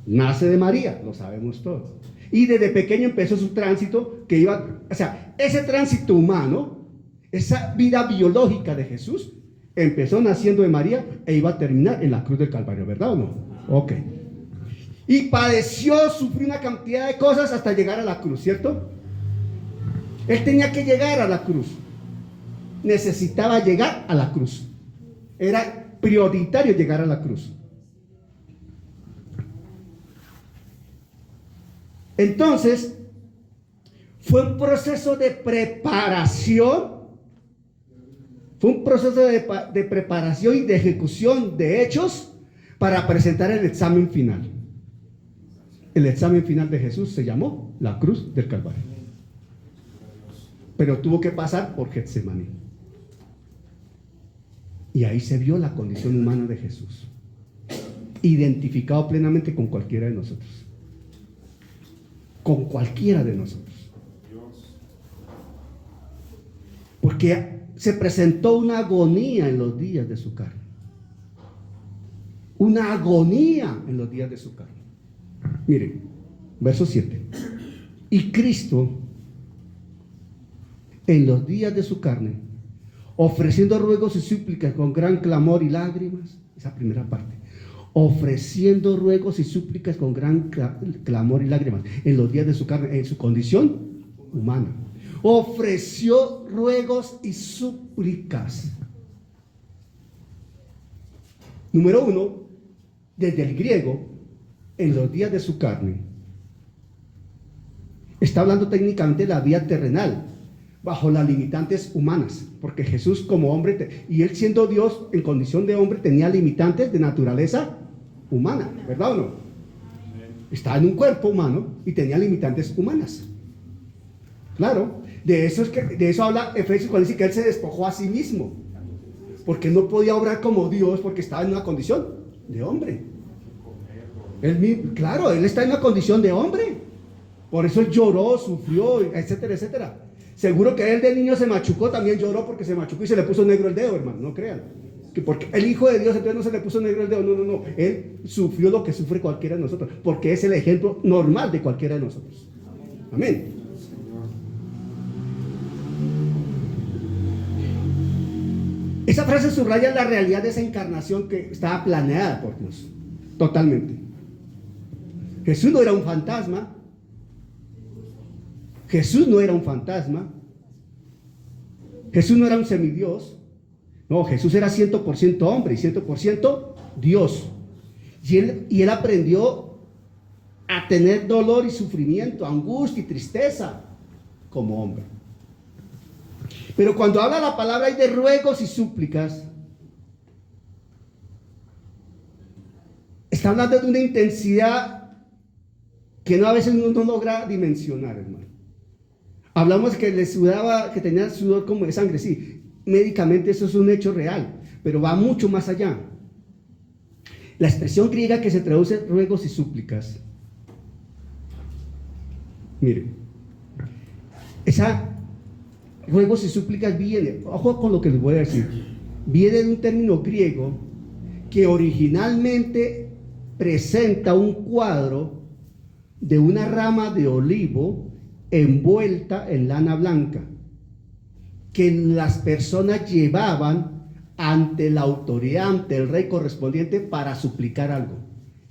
S1: Nace de María, lo sabemos todos. Y desde pequeño empezó su tránsito que iba, o sea, ese tránsito humano, esa vida biológica de Jesús, empezó naciendo de María e iba a terminar en la cruz del Calvario, ¿verdad o no? Ok. Y padeció, sufrió una cantidad de cosas hasta llegar a la cruz, ¿cierto? Él tenía que llegar a la cruz. Necesitaba llegar a la cruz. Era prioritario llegar a la cruz. Entonces, fue un proceso de preparación. Fue un proceso de preparación y de ejecución de hechos para presentar el examen final. El examen final de Jesús se llamó la cruz del Calvario. Pero tuvo que pasar por Getsemaní. Y ahí se vio la condición humana de Jesús, identificado plenamente con cualquiera de nosotros. Con cualquiera de nosotros. Porque se presentó una agonía en los días de su carne. Una agonía en los días de su carne. Miren, verso 7. Y Cristo, en los días de su carne, ofreciendo ruegos y súplicas con gran clamor y lágrimas, esa primera parte, ofreciendo ruegos y súplicas con gran clamor y lágrimas, en los días de su carne, en su condición humana, ofreció ruegos y súplicas. Número 1, desde el griego, en los días de su carne, está hablando técnicamente de la vida terrenal, bajo las limitantes humanas, porque Jesús como hombre, y él siendo Dios en condición de hombre, tenía limitantes de naturaleza humana, ¿verdad o no? Estaba en un cuerpo humano y tenía limitantes humanas. Claro, de eso habla Efesios cuando dice que él se despojó a sí mismo, porque no podía obrar como Dios porque estaba en una condición de hombre. Claro, él está en una condición de hombre, por eso él lloró, sufrió, etcétera, etcétera. Seguro que él de niño se machucó, también lloró porque se machucó y se le puso negro el dedo, hermano, no crean. Que porque el Hijo de Dios entonces no se le puso negro el dedo, no. Él sufrió lo que sufre cualquiera de nosotros, porque es el ejemplo normal de cualquiera de nosotros. Amén. Esa frase subraya la realidad de esa encarnación que estaba planeada por Dios, totalmente. Jesús no era un fantasma. Jesús no era un fantasma. Jesús no era un semidios. No, Jesús era 100% hombre y 100% Dios. Y él aprendió a tener dolor y sufrimiento, angustia y tristeza como hombre. Pero cuando habla la palabra hay de ruegos y súplicas, está hablando de una intensidad que a veces uno no logra dimensionar, hermano. Hablamos que le sudaba, que tenía sudor como de sangre, sí, médicamente eso es un hecho real, pero va mucho más allá. La expresión griega que se traduce ruegos y súplicas, miren, esa ruegos y súplicas viene, ojo con lo que les voy a decir, viene de un término griego que originalmente presenta un cuadro de una rama de olivo envuelta en lana blanca, que las personas llevaban ante la autoridad, ante el rey correspondiente para suplicar algo.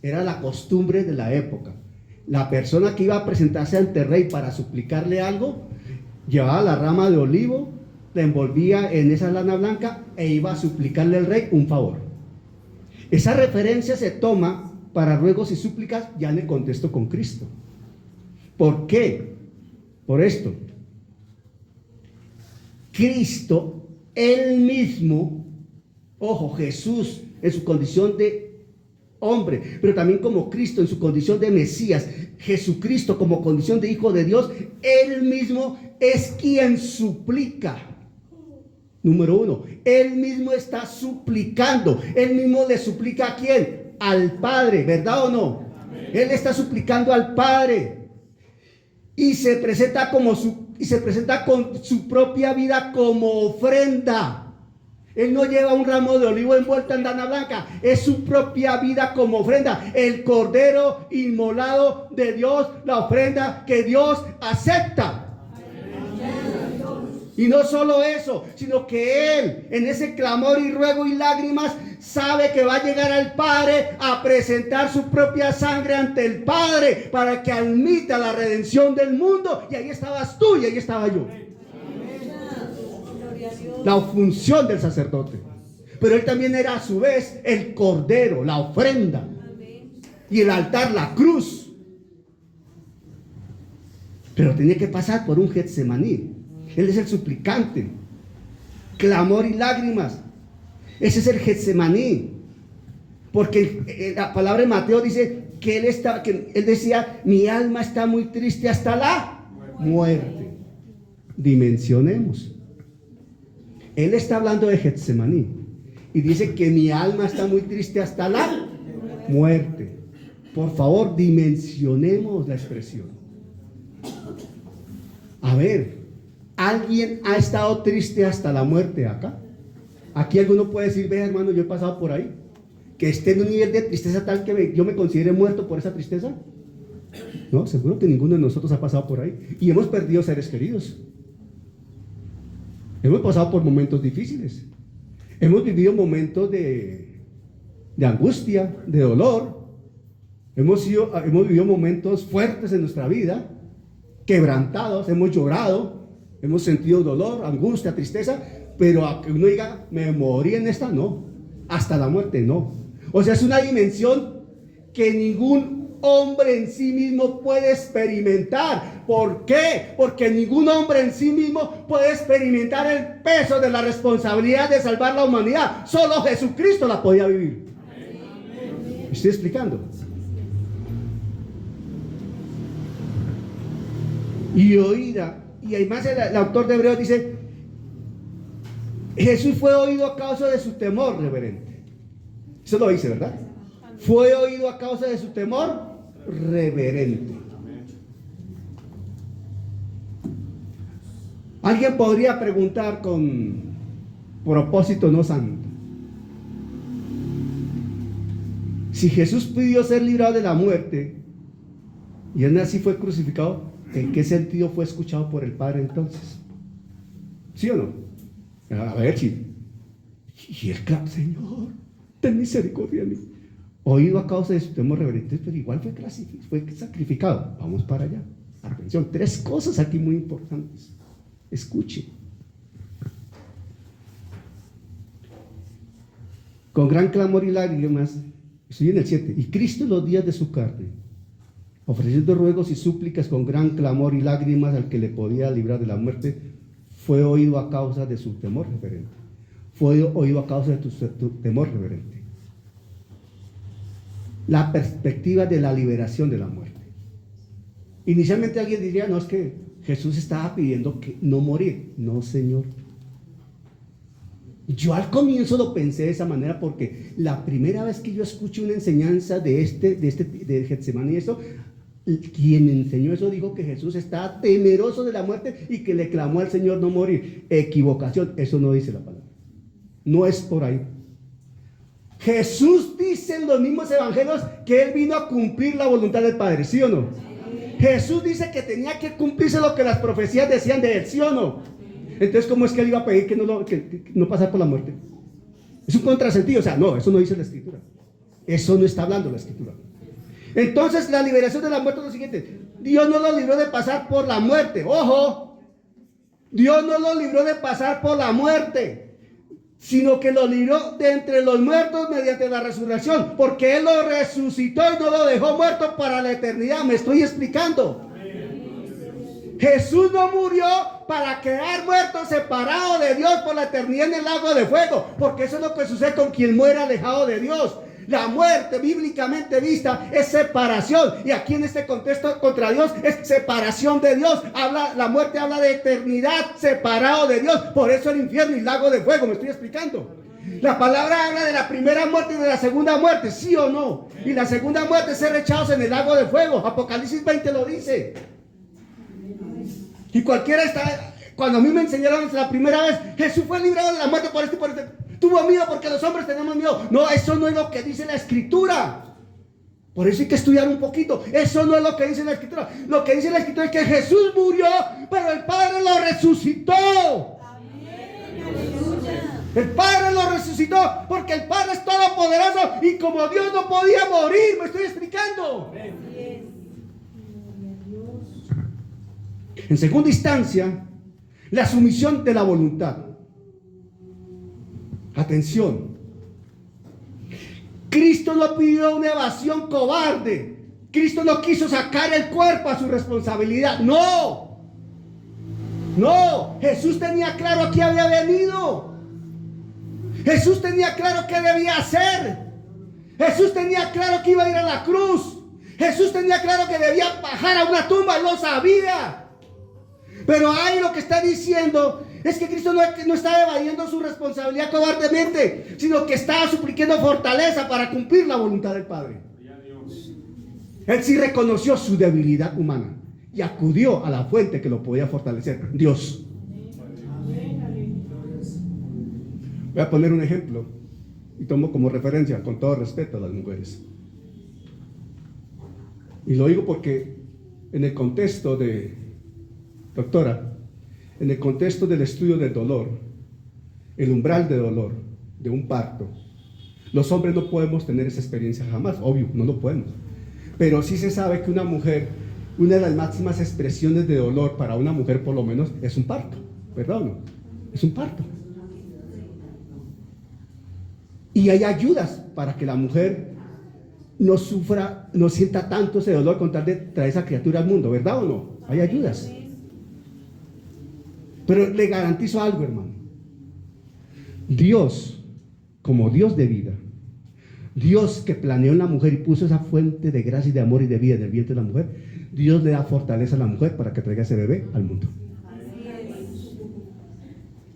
S1: Era la costumbre de la época. La persona que iba a presentarse ante el rey para suplicarle algo, llevaba la rama de olivo, la envolvía en esa lana blanca e iba a suplicarle al rey un favor. Esa referencia se toma para ruegos y súplicas ya en el contexto con Cristo. ¿Por qué? Por esto, Cristo, él mismo, Ojo, Jesús en su condición de hombre, pero también como Cristo en su condición de Mesías, Jesucristo como condición de Hijo de Dios, Él mismo es quien suplica. Número uno, Él mismo está suplicando. Él mismo le suplica ¿a quién? Al Padre, ¿verdad o no? Amén. Él está suplicando al Padre y se presenta con su propia vida como ofrenda. Él no lleva un ramo de olivo envuelto en lana blanca, es su propia vida como ofrenda, el cordero inmolado de Dios, la ofrenda que Dios acepta. Y no solo eso, sino que Él, en ese clamor y ruego y lágrimas, sabe que va a llegar al Padre a presentar su propia sangre ante el Padre para que admita la redención del mundo. Y ahí estabas tú y ahí estaba yo. La función del sacerdote. Pero Él también era a su vez el cordero, la ofrenda. Y el altar, la cruz. Pero tenía que pasar por un Getsemaní. Él es el suplicante, clamor y lágrimas. Ese es el Getsemaní. Porque la palabra de Mateo dice que él decía, mi alma está muy triste hasta la muerte. Dimensionemos. Él está hablando de Getsemaní y dice que mi alma está muy triste hasta la muerte. Por favor, dimensionemos la expresión. A ver, ¿alguien ha estado triste hasta la muerte acá? Aquí alguno puede decir, ve hermano, yo he pasado por ahí. Que esté en un nivel de tristeza tal que yo me considere muerto por esa tristeza. No, seguro que ninguno de nosotros ha pasado por ahí. Y hemos perdido seres queridos. Hemos pasado por momentos difíciles. Hemos vivido momentos de angustia, de dolor. Hemos vivido momentos fuertes en nuestra vida, quebrantados, hemos llorado, hemos sentido dolor, angustia, tristeza, pero a que uno diga, me morí en esta, no, hasta la muerte, no. O sea, es una dimensión que ningún hombre en sí mismo puede experimentar. ¿Por qué? Porque ningún hombre en sí mismo puede experimentar el peso de la responsabilidad de salvar la humanidad. Solo Jesucristo la podía vivir. ¿Me estoy explicando? Y oída, y además el autor de Hebreos dice, Jesús fue oído a causa de su temor reverente. Eso lo dice, ¿verdad? Fue oído a causa de su temor reverente. Alguien podría preguntar con propósito no santo: si Jesús pidió ser librado de la muerte y él así fue crucificado, ¿en qué sentido fue escuchado por el Padre entonces? ¿Sí o no? A ver, si. Y él clama, Señor, ten misericordia de mí. Oído a causa de su temor reverente, pero igual fue sacrificado. Vamos para allá. Atención, 3 cosas aquí muy importantes. Escuche. Con gran clamor y lágrimas, estoy en el 7, y Cristo en los días de su carne, ofreciendo ruegos y súplicas con gran clamor y lágrimas al que le podía librar de la muerte, fue oído a causa de su temor reverente. Fue oído a causa de tu temor reverente. La perspectiva de la liberación de la muerte. Inicialmente alguien diría, no, es que Jesús estaba pidiendo que no morir. No, Señor. Yo al comienzo lo pensé de esa manera porque la primera vez que yo escuché una enseñanza de Getsemaní y eso, quien enseñó eso dijo que Jesús estaba temeroso de la muerte y que le clamó al Señor no morir. Equivocación, eso no dice la palabra. No es por ahí. Jesús dice en los mismos evangelios que Él vino a cumplir la voluntad del Padre, ¿sí o no? Jesús dice que tenía que cumplirse lo que las profecías decían de Él, ¿sí o no? Entonces, ¿cómo es que Él iba a pedir que no pasara por la muerte? Es un contrasentido, o sea, no, eso no dice la Escritura. Eso no está hablando la Escritura. Entonces, la liberación de la muerte es lo siguiente: Dios no lo libró de pasar por la muerte. ¡Ojo! Dios no lo libró de pasar por la muerte, sino que lo libró de entre los muertos mediante la resurrección, porque Él lo resucitó y no lo dejó muerto para la eternidad. ¿Me estoy explicando? Jesús no murió para quedar muerto, separado de Dios por la eternidad en el lago de fuego, porque eso es lo que sucede con quien muere alejado de Dios. La muerte, bíblicamente vista, es separación, y aquí en este contexto contra Dios es separación de Dios. La muerte habla de eternidad, separado de Dios, por eso el infierno y el lago de fuego. ¿Me estoy explicando? La palabra habla de la primera muerte y de la segunda muerte, ¿sí o no? Y la segunda muerte es ser echados en el lago de fuego. Apocalipsis 20 lo dice. Y cualquiera está, cuando a mí me enseñaron la primera vez, Jesús fue librado de la muerte por esto y por esto. Tuvo miedo porque los hombres tenemos miedo. No, eso no es lo que dice la Escritura. Por eso hay que estudiar un poquito. Eso no es lo que dice la Escritura. Lo que dice la Escritura es que Jesús murió, pero el Padre lo resucitó. El Padre lo resucitó porque el Padre es todopoderoso, y como Dios no podía morir. ¿Me estoy explicando? En segunda instancia, la sumisión de la voluntad. Atención. Cristo no pidió una evasión cobarde. Cristo no quiso sacar el cuerpo a su responsabilidad. No. No. Jesús tenía claro a qué había venido. Jesús tenía claro qué debía hacer. Jesús tenía claro que iba a ir a la cruz. Jesús tenía claro que debía bajar a una tumba. Él lo sabía. Pero ahí lo que está diciendo es que Cristo no estaba evadiendo su responsabilidad cobardemente, sino que estaba suplicando fortaleza para cumplir la voluntad del Padre. Él sí reconoció su debilidad humana y acudió a la fuente que lo podía fortalecer, Dios. Voy a poner un ejemplo y tomo como referencia, con todo respeto, a las mujeres. Y lo digo porque en el contexto doctora, en el contexto del estudio del dolor, el umbral de dolor de un parto, los hombres no podemos tener esa experiencia jamás, obvio, no lo podemos. Pero sí se sabe que una mujer, una de las máximas expresiones de dolor para una mujer por lo menos es un parto, ¿verdad o no? Es un parto. Y hay ayudas para que la mujer no sufra, no sienta tanto ese dolor con tal de traer esa criatura al mundo, ¿verdad o no? Hay ayudas. Pero le garantizo algo, hermano. Dios, como Dios de vida, Dios que planeó en la mujer y puso esa fuente de gracia y de amor y de vida en el vientre de la mujer, Dios le da fortaleza a la mujer para que traiga ese bebé al mundo.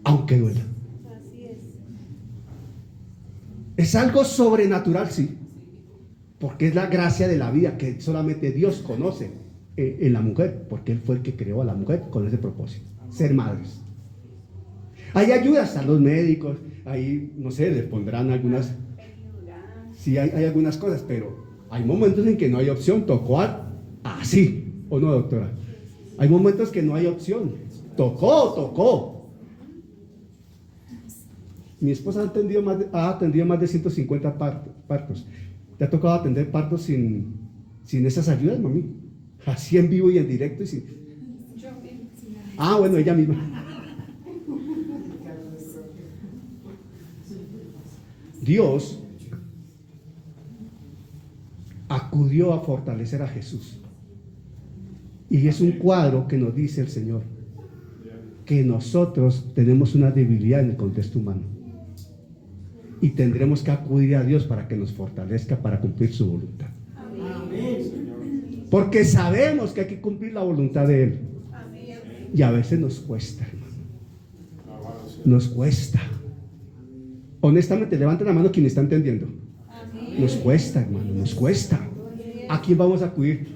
S1: Aunque duela. Es algo sobrenatural, sí, porque es la gracia de la vida que solamente Dios conoce en la mujer, porque Él fue el que creó a la mujer con ese propósito, ser madres. Hay ayudas a los médicos, ahí, no sé, les pondrán algunas, sí hay algunas cosas, pero hay momentos en que no hay opción, tocó así, ¿o no, doctora? Hay momentos que no hay opción, tocó. Mi esposa ha atendido más de 150 partos. ¿Te ha tocado atender partos sin esas ayudas, mami? Así en vivo y en directo y sin... Bueno, ella misma. Dios acudió a fortalecer a Jesús. Y es un cuadro que nos dice el Señor, que nosotros tenemos una debilidad en el contexto humano. Y tendremos que acudir a Dios para que nos fortalezca para cumplir su voluntad. Porque sabemos que hay que cumplir la voluntad de Él. Y a veces nos cuesta, hermano. Nos cuesta. Honestamente, levanten la mano quien está entendiendo. Nos cuesta, hermano, nos cuesta. ¿A quién vamos a acudir?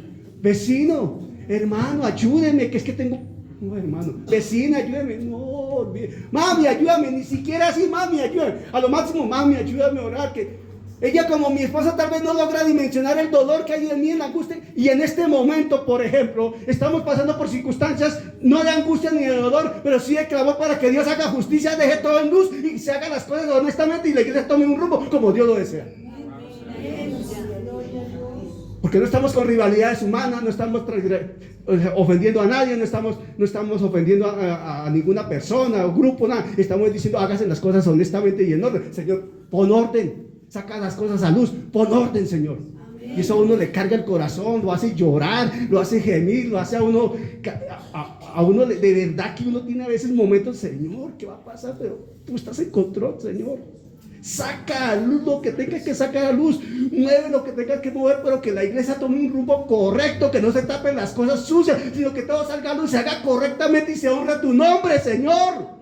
S1: Vecino, hermano, ayúdeme, que es que tengo... No, hermano, vecina, ayúdame. No, mami, ayúdame, ni siquiera así, mami, ayúdame. A lo máximo, mami, ayúdame a orar. Que ella, como mi esposa, tal vez no logra dimensionar el dolor que hay en mí, en la angustia. Y en este momento, por ejemplo, estamos pasando por circunstancias no de angustia ni de dolor, pero sí de clamor para que Dios haga justicia, deje todo en luz y se hagan las cosas honestamente y la iglesia tome un rumbo como Dios lo desea. Porque no estamos con rivalidades humanas, no estamos ofendiendo a nadie, no estamos ofendiendo a ninguna persona o grupo, nada. Estamos diciendo, hágase las cosas honestamente y en orden. Señor, pon orden, saca las cosas a luz, pon orden, Señor. Y eso a uno le carga el corazón, lo hace llorar, lo hace gemir, lo hace a uno a uno de verdad que uno tiene a veces momentos, Señor, ¿qué va a pasar? Pero tú estás en control, Señor. Saca a luz lo que tengas que sacar a luz, mueve lo que tengas que mover, pero que la iglesia tome un rumbo correcto, que no se tapen las cosas sucias, sino que todo salga a luz, se haga correctamente y se honre tu nombre, Señor.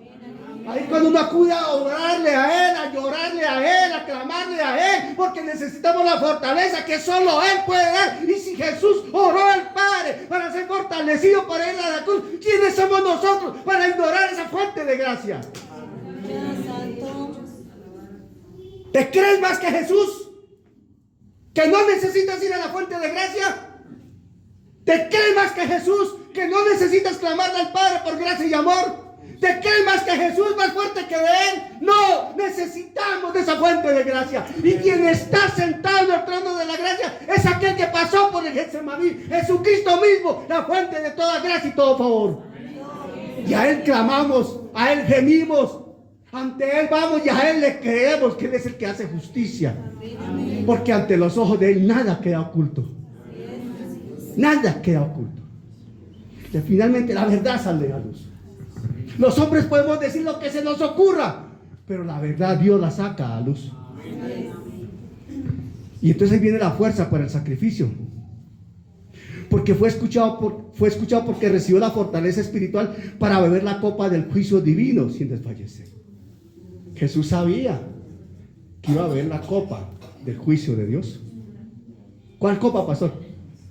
S1: Ahí cuando uno acude a orarle a Él, a llorarle a Él, a clamarle a Él, porque necesitamos la fortaleza que solo Él puede dar. Y si Jesús oró al Padre para ser fortalecido para ir a la cruz, ¿quiénes somos nosotros para ignorar esa fuente de gracia? ¿Te crees más que Jesús? ¿Que no necesitas ir a la fuente de gracia? ¿Te crees más que Jesús? ¿Que no necesitas clamarle al Padre por gracia y amor? ¿Te crees más que Jesús, más fuerte que de Él? No, necesitamos de esa fuente de gracia. Y quien está sentado en el trono de la gracia es aquel que pasó por el Getsemaní, Jesucristo mismo, la fuente de toda gracia y todo favor. Y a Él clamamos, a Él gemimos, ante Él vamos y a Él le creemos que Él es el que hace justicia. Porque ante los ojos de Él nada queda oculto. Nada queda oculto. Y finalmente la verdad sale a luz. Los hombres podemos decir lo que se nos ocurra, pero la verdad Dios la saca a luz. Y entonces viene la fuerza para el sacrificio. Porque fue escuchado porque recibió la fortaleza espiritual para beber la copa del juicio divino sin desfallecer. Jesús sabía que iba a beber la copa del juicio de Dios. ¿Cuál copa, pastor?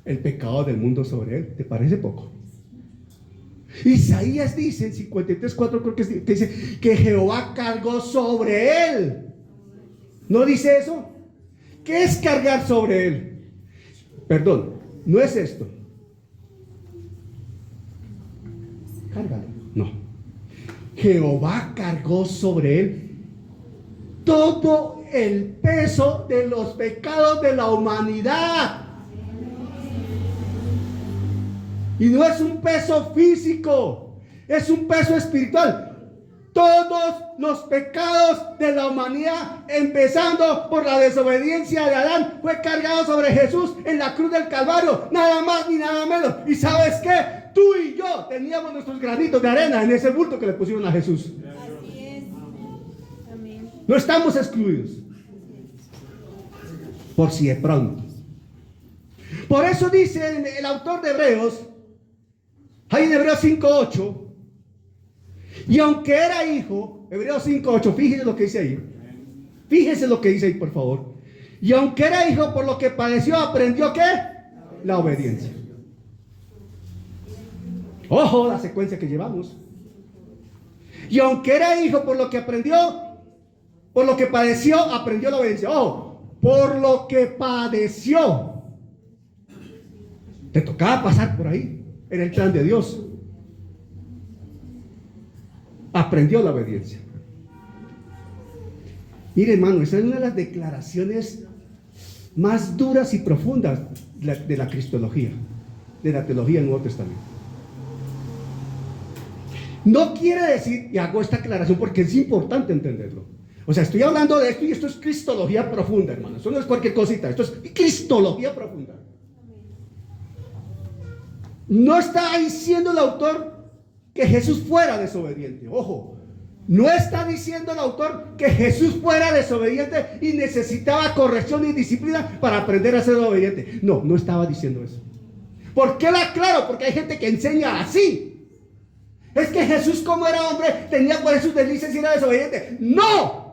S1: El pecado del mundo sobre él. ¿Te parece poco? Isaías dice en 53:4, creo que dice que Jehová cargó sobre él. ¿No dice eso? ¿Qué es cargar sobre él? Perdón, no es esto. Cárgalo. No. Jehová cargó sobre él todo el peso de los pecados de la humanidad. Y no es un peso físico, es un peso espiritual. Todos los pecados de la humanidad, empezando por la desobediencia de Adán, fue cargado sobre Jesús en la cruz del Calvario, nada más ni nada menos. ¿Y sabes qué? Tú y yo teníamos nuestros granitos de arena en ese bulto que le pusieron a Jesús.
S4: Así es. Amén.
S1: No estamos excluidos. Por si de pronto. Por eso dice el autor de Hebreos, ahí en Hebreos 5:8, y aunque era hijo, Hebreos 5:8, fíjese lo que dice ahí. Fíjese lo que dice ahí, por favor. Y aunque era hijo, por lo que padeció, aprendió ¿qué? La obediencia. Ojo, la secuencia que llevamos. Y aunque era hijo, por lo que padeció, aprendió la obediencia. Ojo, por lo que padeció. Te tocaba pasar por ahí. Era el plan de Dios. Aprendió la obediencia. Mire, hermano, esa es una de las declaraciones más duras y profundas de la cristología, de la teología del Nuevo Testamento. No quiere decir, y hago esta aclaración porque es importante entenderlo. O sea, estoy hablando de esto y esto es cristología profunda, hermano. Eso no es cualquier cosita, esto es cristología profunda. No está diciendo el autor que Jesús fuera desobediente. Ojo, no está diciendo el autor que Jesús fuera desobediente y necesitaba corrección y disciplina para aprender a ser obediente. No, no estaba diciendo eso. ¿Por qué lo aclaro? Porque hay gente que enseña así. Es que Jesús, como era hombre, tenía por sus delicias y era desobediente. ¡No!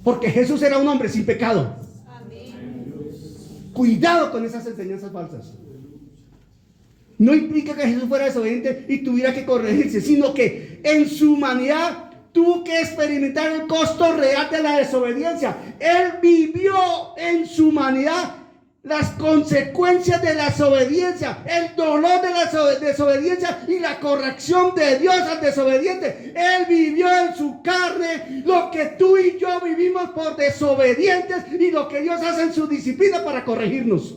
S1: Porque Jesús era un hombre sin pecado.
S4: Amén.
S1: Cuidado con esas enseñanzas falsas. No implica que Jesús fuera desobediente y tuviera que corregirse, sino que en su humanidad tuvo que experimentar el costo real de la desobediencia. Él vivió en su humanidad las consecuencias de la desobediencia, el dolor de la desobediencia y la corrección de Dios al desobediente. Él vivió en su carne lo que tú y yo vivimos por desobedientes y lo que Dios hace en su disciplina para corregirnos.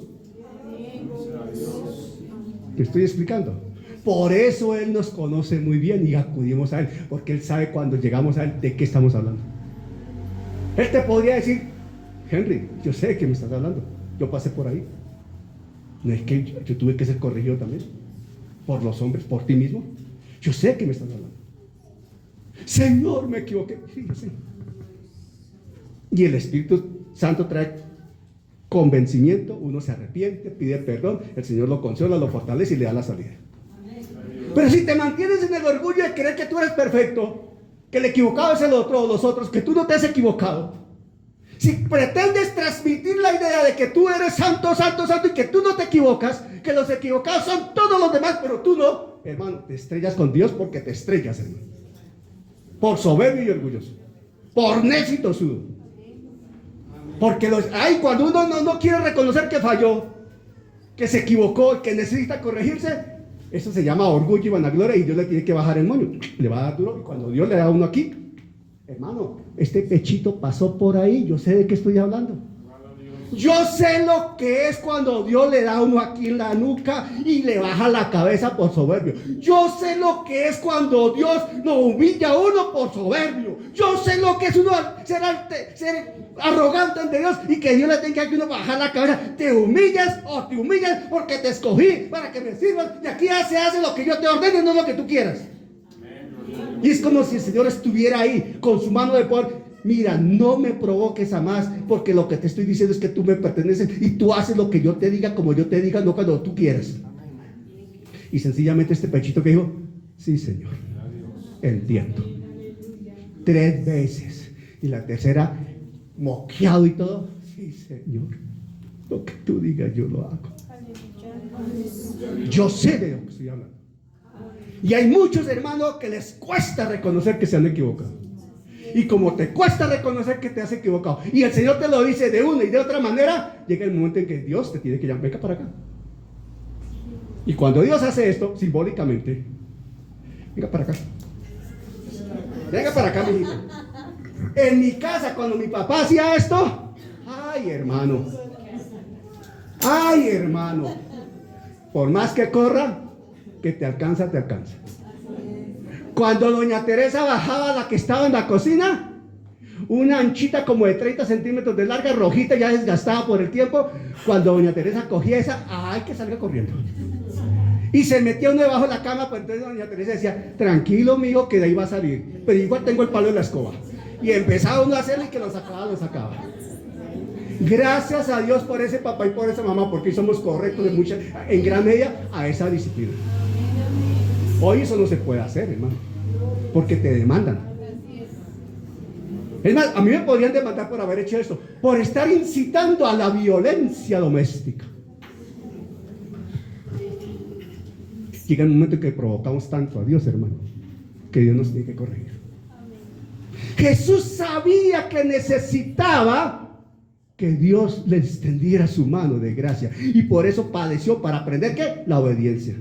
S1: ¿Te estoy explicando? Por eso Él nos conoce muy bien y acudimos a Él, porque Él sabe cuando llegamos a Él de qué estamos hablando. Él te podría decir, Henry, yo sé de qué me estás hablando, yo pasé por ahí. No es que yo tuve que ser corregido también. por los hombres, por ti mismo. Yo sé que me estás hablando. Señor, me equivoqué. Fíjese. Y el Espíritu Santo trae convencimiento, uno se arrepiente, pide perdón, el Señor lo consuela, lo fortalece y le da la salida. Pero si te mantienes en el orgullo de creer que tú eres perfecto, que el equivocado es el otro o los otros, que tú no te has equivocado, si pretendes transmitir la idea de que tú eres santo, santo, santo y que tú no te equivocas, que los equivocados son todos los demás, pero tú no, hermano, te estrellas con Dios porque te estrellas, hermano. Por soberbio y orgulloso, por necio y tosudo. Porque cuando uno no quiere reconocer que falló, que se equivocó, que necesita corregirse, eso se llama orgullo y vanagloria, y Dios le tiene que bajar el moño, le va a dar duro. Y cuando Dios le da a uno aquí, hermano, este pechito pasó por ahí, yo sé de qué estoy hablando. Yo sé lo que es cuando Dios le da a uno aquí en la nuca y le baja la cabeza por soberbio. Yo sé lo que es cuando Dios lo humilla a uno por soberbio. Yo sé lo que es uno ser arrogante ante Dios y que Dios le tenga que uno bajar la cabeza. Te humillas porque te escogí para que me sirvas y aquí se hace lo que yo te ordene, no lo que tú quieras. Y es como si el Señor estuviera ahí con su mano de poder. Mira, no me provoques a más, porque lo que te estoy diciendo es que tú me perteneces y tú haces lo que yo te diga, como yo te diga, no cuando tú quieras. Y sencillamente este pechito que dijo, sí, Señor, entiendo. 3 veces. Y la tercera, moqueado y todo, sí, Señor, lo que tú digas yo lo hago. Yo sé de lo que estoy hablando. Y hay muchos hermanos que les cuesta reconocer que se han equivocado. Y como te cuesta reconocer que te has equivocado y el Señor te lo dice de una y de otra manera, llega el momento en que Dios te tiene que llamar, venga para acá. Y cuando Dios hace esto, simbólicamente, venga para acá. Venga para acá, mi hijo. En mi casa, cuando mi papá hacía esto, ay, hermano, por más que corra, que te alcanza, te alcanza. Cuando doña Teresa bajaba, la que estaba en la cocina, una anchita como de 30 centímetros de larga, rojita, ya desgastada por el tiempo, cuando doña Teresa cogía esa, ¡ay, que salga corriendo! Y se metía uno debajo de la cama, pues entonces doña Teresa decía, tranquilo, mijo, que de ahí va a salir, pero igual tengo el palo de la escoba. Y empezaba uno a hacerlo y que lo sacaba. Gracias a Dios por ese papá y por esa mamá, porque somos correctos en gran medida a esa disciplina. Hoy eso no se puede hacer, hermano, porque te demandan. Es más, a mí me podrían demandar por haber hecho esto, por estar incitando a la violencia doméstica. Llega un momento en que provocamos tanto a Dios, hermano, que Dios nos tiene que corregir. Jesús sabía que necesitaba que Dios le extendiera su mano de gracia, y por eso padeció para aprender ¿qué? La obediencia.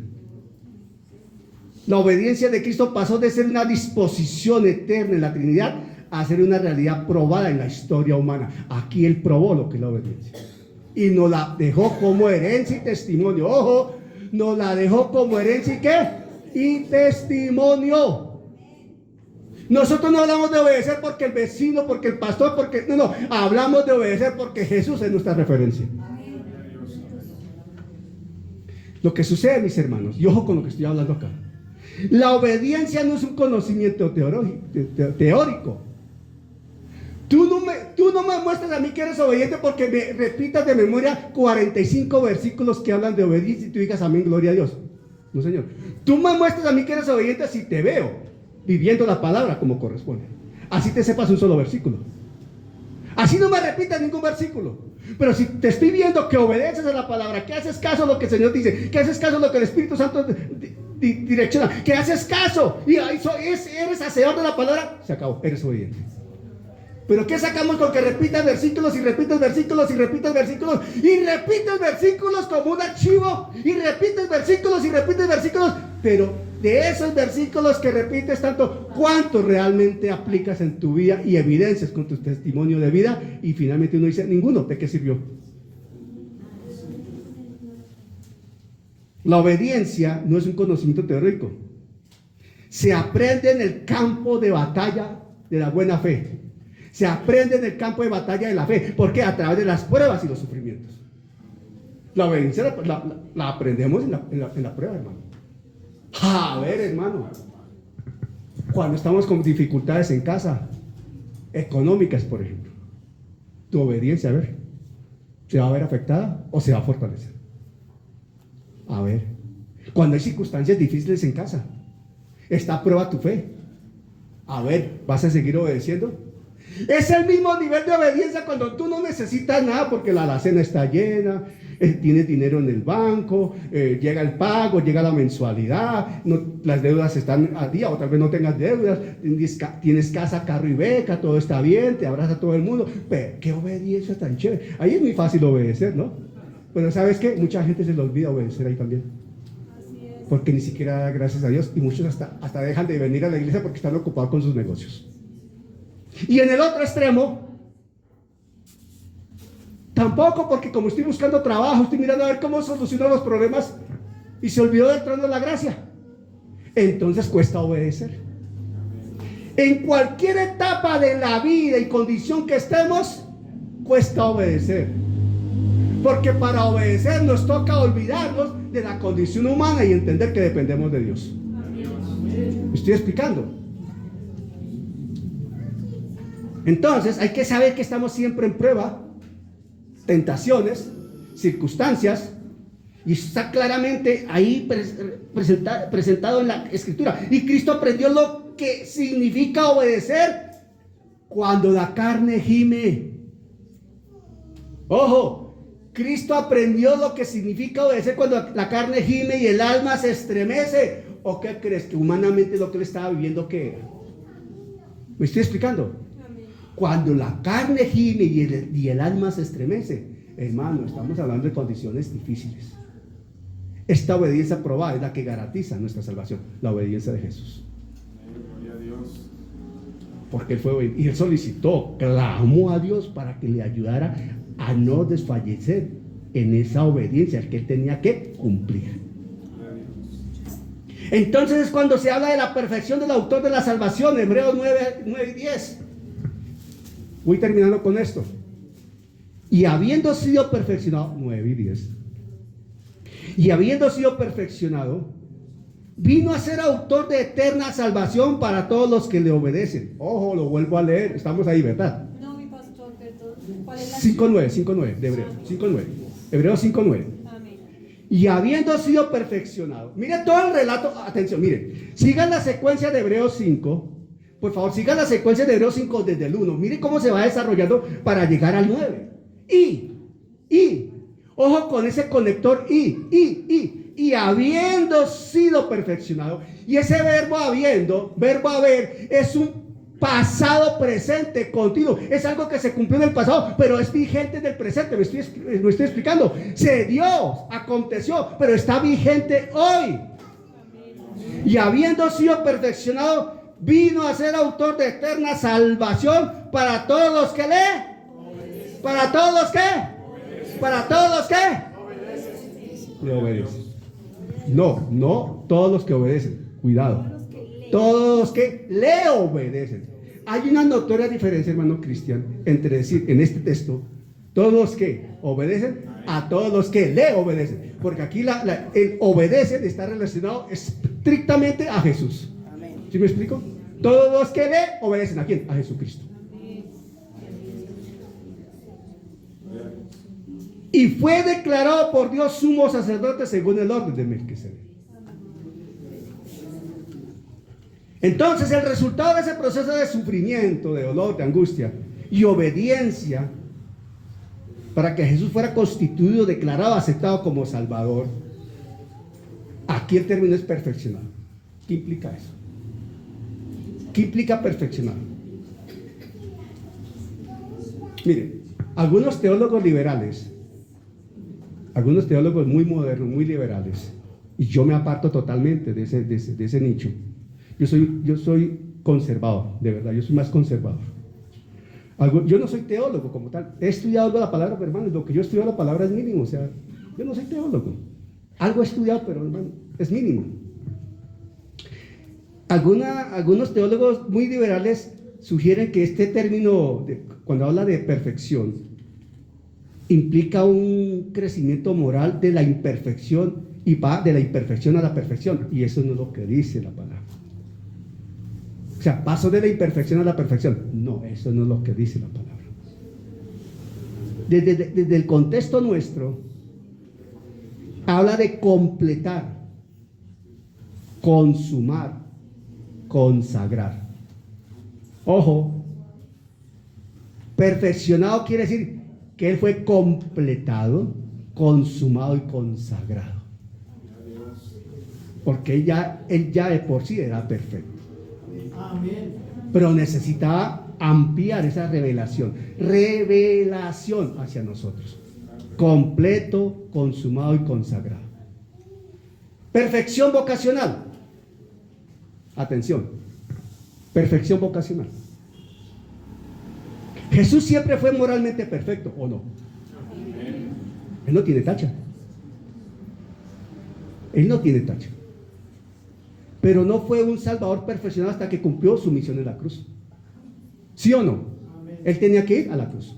S1: La obediencia de Cristo pasó de ser una disposición eterna en la Trinidad a ser una realidad probada en la historia humana. Aquí Él probó lo que es la obediencia y nos la dejó como herencia y testimonio. Ojo, nos la dejó como herencia y ¿qué? Y testimonio. Nosotros no hablamos de obedecer porque el vecino, porque el pastor, porque no, hablamos de obedecer porque Jesús es nuestra referencia. Lo que sucede, mis hermanos, y ojo con lo que estoy hablando acá, la obediencia no es un conocimiento teórico. Tú no me muestras a mí que eres obediente porque me repitas de memoria 45 versículos que hablan de obediencia y tú digas amén, gloria a Dios. No, Señor. Tú me muestras a mí que eres obediente si te veo viviendo la palabra como corresponde. Así te sepas un solo versículo. Así no me repitas ningún versículo. Pero si te estoy viendo que obedeces a la palabra, que haces caso a lo que el Señor dice, que haces caso a lo que el Espíritu Santo direcciona, que haces caso y eres hacedor de la palabra, se acabó, eres obediente. Pero ¿qué sacamos con que repitas versículos y repitas versículos y repitas versículos y repites versículos como un archivo y repites versículos y repites versículos? Pero de esos versículos que repites tanto, ¿cuántos realmente aplicas en tu vida y evidencias con tu testimonio de vida? Y finalmente uno dice, ninguno. ¿De qué sirvió? La obediencia no es un conocimiento teórico. Se aprende en el campo de batalla de la buena fe. Se aprende en el campo de batalla de la fe. ¿Por qué? A través de las pruebas y los sufrimientos. La obediencia la aprendemos en la prueba, hermano. A ver, hermano, cuando estamos con dificultades en casa, económicas, por ejemplo, tu obediencia, a ver, ¿se va a ver afectada o se va a fortalecer? A ver, cuando hay circunstancias difíciles en casa, está a prueba tu fe. A ver, ¿vas a seguir obedeciendo? Es el mismo nivel de obediencia cuando tú no necesitas nada porque la alacena está llena, tienes dinero en el banco, llega el pago, llega la mensualidad, las deudas están al día o tal vez no tengas deudas, tienes casa, carro y beca, todo está bien, te abraza todo el mundo. Pero qué obediencia tan chévere. Ahí es muy fácil obedecer, ¿no? Pero ¿sabes qué? Mucha gente se le olvida obedecer ahí también. Porque ni siquiera da gracias a Dios y muchos hasta dejan de venir a la iglesia porque están ocupados con sus negocios. Y en el otro extremo, tampoco, porque como estoy buscando trabajo, estoy mirando a ver cómo soluciono los problemas y se olvidó del trono de la gracia. Entonces cuesta obedecer. En cualquier etapa de la vida y condición que estemos, cuesta obedecer. Porque para obedecer nos toca olvidarnos de la condición humana y entender que dependemos de Dios. ¿Me estoy explicando? Entonces hay que saber que estamos siempre en prueba, tentaciones, circunstancias, y está claramente ahí presentado en la Escritura. Y Cristo aprendió lo que significa obedecer cuando la carne gime. Ojo, Cristo aprendió lo que significa obedecer cuando la carne gime y el alma se estremece. ¿O qué crees? Que humanamente lo que él estaba viviendo, ¿qué era? ¿Me estoy explicando? Cuando la carne gime y el alma se estremece, hermano, estamos hablando de condiciones difíciles. Esta obediencia probada es la que garantiza nuestra salvación, la obediencia de Jesús.
S2: Gloria a Dios.
S1: Porque él fue obediente y él solicitó, clamó a Dios para que le ayudara a no desfallecer en esa obediencia que él tenía que cumplir. Entonces es cuando se habla de la perfección del autor de la salvación, Hebreos 9 y 10. Voy terminando con esto. Y habiendo sido perfeccionado, 9 y 10. Y habiendo sido perfeccionado, vino a ser autor de eterna salvación para todos los que le obedecen. Ojo, lo vuelvo a leer. Estamos ahí, ¿verdad?
S4: No, mi pastor, perdón. ¿Cuál es la
S1: 5:9 de Hebreos. 5:9. Hebreos 5:9.
S4: Amén.
S1: Y habiendo sido perfeccionado. Mire todo el relato. Atención, mire. Sigan la secuencia de Hebreos 5. Por favor, sigan la secuencia de Hebreos 5 desde el 1. Mire cómo se va desarrollando para llegar al 9. Ojo con ese conector y habiendo sido perfeccionado. Y ese verbo haber, es un pasado presente continuo. Es algo que se cumplió en el pasado, pero es vigente en el presente. Me estoy explicando. Se dio, aconteció, pero está vigente hoy. Y habiendo sido perfeccionado, vino a ser autor de eterna salvación para todos los que para todos los que le obedecen. No todos los que obedecen, cuidado, todos los que le obedecen. Hay una notoria diferencia, hermano Cristian, entre decir en este texto todos los que obedecen a todos los que le obedecen, porque aquí el obedecen está relacionado estrictamente a Jesús. ¿Sí me explico? Todos los que le obedecen, ¿a quién? A Jesucristo. Y fue declarado por Dios sumo sacerdote según el orden de Melquisedec. Entonces el resultado de ese proceso de sufrimiento, de dolor, de angustia y obediencia para que Jesús fuera constituido, declarado, aceptado como Salvador, aquí el término es perfeccionado. ¿Qué implica eso? ¿Qué implica perfeccionado? Mire, algunos teólogos liberales, algunos teólogos muy modernos, muy liberales, y yo me aparto totalmente de ese nicho. Yo soy conservador, de verdad, yo soy más conservador. Yo no soy teólogo como tal, he estudiado algo la palabra, pero hermano, lo que yo he estudiado la palabra es mínimo, o sea, yo no soy teólogo. Algo he estudiado, pero hermano, es mínimo. Algunos teólogos muy liberales sugieren que este término, cuando habla de perfección, implica un crecimiento moral de la imperfección y va de la imperfección a la perfección. Y eso no es lo que dice la palabra. O sea, paso de la imperfección a la perfección. No, eso no es lo que dice la palabra. Desde el contexto nuestro, habla de completar, consumar, consagrar. Ojo, perfeccionado quiere decir que él fue completado, consumado y consagrado. Porque él ya de por sí era perfecto. Pero necesitaba ampliar esa revelación hacia nosotros. Completo, consumado y consagrado. Perfección vocacional. Atención. Perfección vocacional. Jesús siempre fue moralmente perfecto, ¿o no? Él no tiene tacha. Él no tiene tacha. Pero no fue un salvador perfeccionado hasta que cumplió su misión en la cruz. ¿Sí o no? Él tenía que ir a la cruz.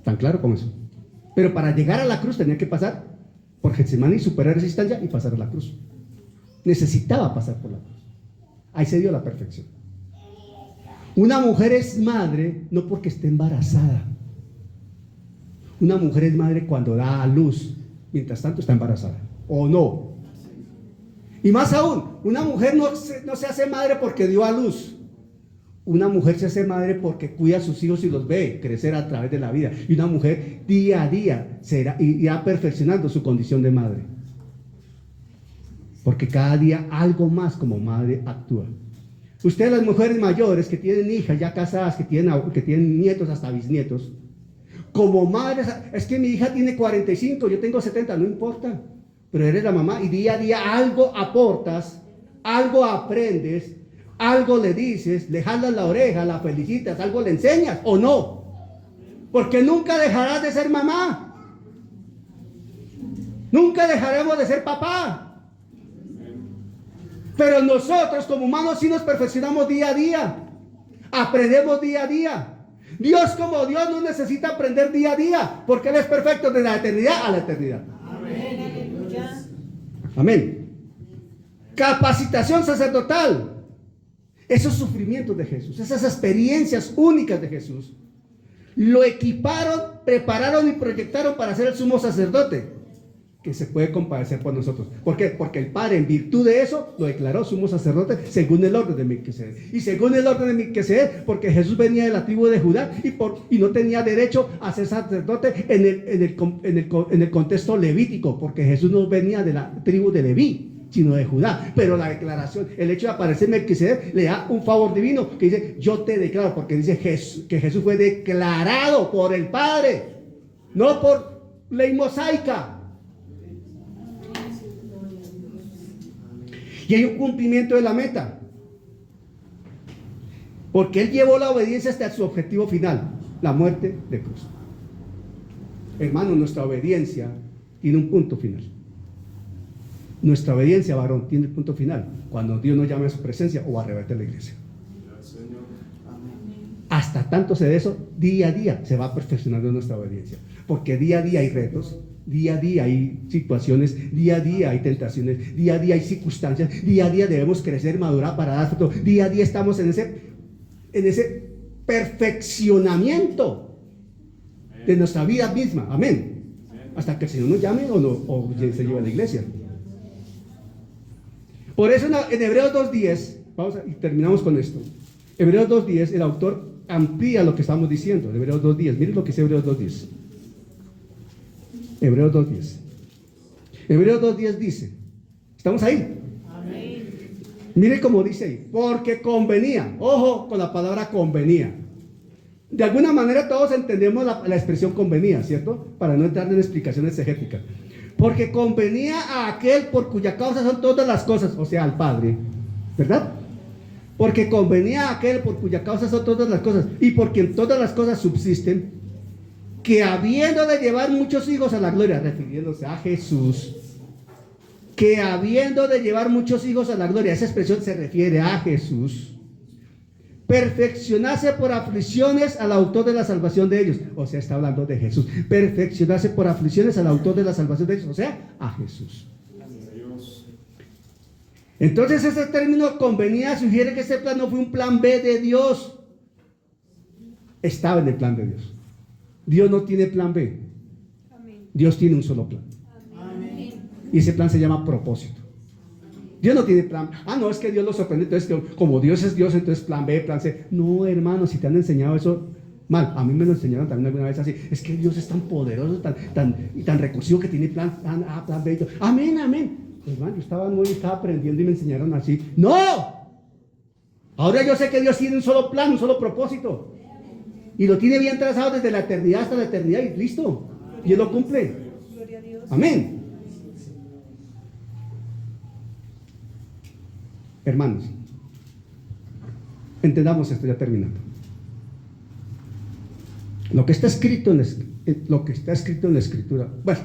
S1: ¿Tan claro con eso? Pero para llegar a la cruz tenía que pasar por Getsemaní, superar esa instancia y pasar a la cruz. Necesitaba pasar por la cruz. Ahí se dio la perfección. Una mujer es madre no porque esté embarazada. Una mujer es madre cuando da a luz. Mientras tanto está embarazada. ¿O no? Y más aún, una mujer no se hace madre porque dio a luz. Una mujer se hace madre porque cuida a sus hijos y los ve crecer a través de la vida. Y una mujer día a día irá perfeccionando su condición de madre. Porque cada día algo más como madre actúa. Ustedes, las mujeres mayores que tienen hijas ya casadas, que tienen nietos hasta bisnietos, como madres, es que mi hija tiene 45, yo tengo 70, no importa. Pero eres la mamá y día a día algo aportas, algo aprendes, algo le dices, le jalas la oreja, la felicitas, algo le enseñas, ¿o no? Porque nunca dejarás de ser mamá. Nunca dejaremos de ser papá. Pero nosotros como humanos sí nos perfeccionamos día a día. Aprendemos día a día. Dios como Dios no necesita aprender día a día, porque Él es perfecto de la eternidad a la eternidad. Amén. Capacitación sacerdotal. Esos sufrimientos de Jesús, esas experiencias únicas de Jesús, lo equiparon, prepararon y proyectaron para ser el sumo sacerdote que se puede compadecer por nosotros. ¿Por qué? Porque el Padre, en virtud de eso, lo declaró sumo sacerdote según el orden de Melquisedec. Y según el orden de Melquisedec, porque Jesús venía de la tribu de Judá y no tenía derecho a ser sacerdote en el contexto levítico, porque Jesús no venía de la tribu de Leví, sino de Judá. Pero la declaración, el hecho de aparecer Melquisedec le da un favor divino que dice: yo te declaro, porque dice que Jesús fue declarado por el Padre, no por ley mosaica. Y hay un cumplimiento de la meta, porque Él llevó la obediencia hasta su objetivo final, la muerte de cruz. Hermano, nuestra obediencia tiene un punto final. Nuestra obediencia, varón, tiene el punto final cuando Dios nos llame a su presencia o arrebate la iglesia. Hasta tanto se de eso, día a día se va perfeccionando nuestra obediencia, porque día a día hay retos, día a día hay situaciones, día a día hay tentaciones, día a día hay circunstancias, día a día debemos crecer, madurar para dar fruto, día a día estamos en ese perfeccionamiento de nuestra vida misma, amén, hasta que el Señor nos llame o se lleve a la iglesia. Por eso en Hebreos 2.10, y terminamos con esto. Hebreos 2.10, el autor amplía lo que estamos diciendo. Hebreos 2.10, miren lo que dice Hebreos 2.10. Hebreos 2.10. Hebreos 2.10 dice, ¿estamos ahí? Amén. Mire cómo dice ahí, porque convenía. Ojo con la palabra convenía. De alguna manera todos entendemos la expresión convenía, ¿cierto? Para no entrar en explicaciones exegéticas. Porque convenía a aquel por cuya causa son todas las cosas, o sea, al Padre, ¿verdad? Porque convenía a aquel por cuya causa son todas las cosas y por quien todas las cosas subsisten, que habiendo de llevar muchos hijos a la gloria, refiriéndose a Jesús, que habiendo de llevar muchos hijos a la gloria, esa expresión se refiere a Jesús, perfeccionarse por aflicciones al autor de la salvación de ellos. O sea, está hablando de Jesús. Perfeccionarse por aflicciones al autor de la salvación de ellos. O sea, a Jesús. Entonces ese término convenía sugiere que ese plan no fue un plan B de Dios. Estaba en el plan de Dios. Dios no tiene plan B. Dios tiene un solo plan. Y ese plan se llama propósito. Dios no tiene plan. No, es que Dios lo sorprende. Entonces, como Dios es Dios, entonces plan B, plan C. No, hermano, si te han enseñado eso mal. A mí me lo enseñaron también alguna vez así. Es que Dios es tan poderoso, tan recursivo que tiene plan A, plan B. Amén, amén. Hermano, yo estaba aprendiendo y me enseñaron así. ¡No! Ahora yo sé que Dios tiene un solo plan, un solo propósito. Y lo tiene bien trazado desde la eternidad hasta la eternidad y listo. Y Él lo cumple. Amén. Hermanos, entendamos esto, ya terminando. Lo que está escrito en la Escritura, bueno,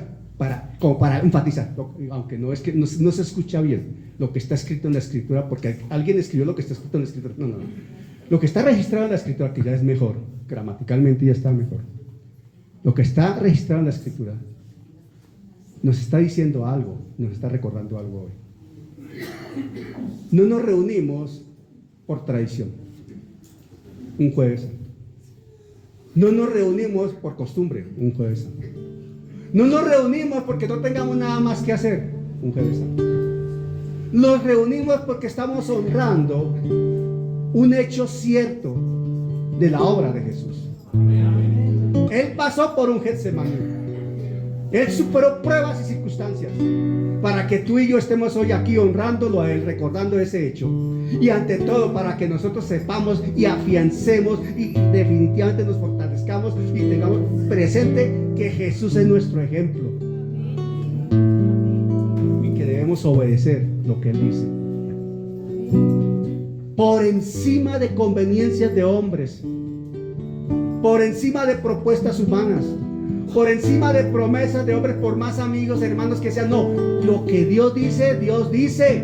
S1: como para enfatizar, aunque no es que no se escucha bien lo que está escrito en la Escritura, porque alguien escribió lo que está escrito en la Escritura. No. Lo que está registrado en la Escritura, que ya es mejor, gramaticalmente ya está mejor. Lo que está registrado en la Escritura nos está diciendo algo, nos está recordando algo hoy. No nos reunimos por tradición, un jueves santo. No nos reunimos por costumbre, un jueves santo. No nos reunimos porque no tengamos nada más que hacer, un jueves santo. Nos reunimos porque estamos honrando un hecho cierto de la obra de Jesús. Él pasó por un Getsemaní. Él superó pruebas y circunstancias para que tú y yo estemos hoy aquí honrándolo a Él, recordando ese hecho. Y ante todo para que nosotros sepamos y afiancemos y definitivamente nos fortalezcamos y tengamos presente que Jesús es nuestro ejemplo y que debemos obedecer lo que Él dice. Por encima de conveniencias de hombres, por encima de propuestas humanas, por encima de promesas de hombres, por más amigos, hermanos que sean. No, lo que Dios dice, Dios dice.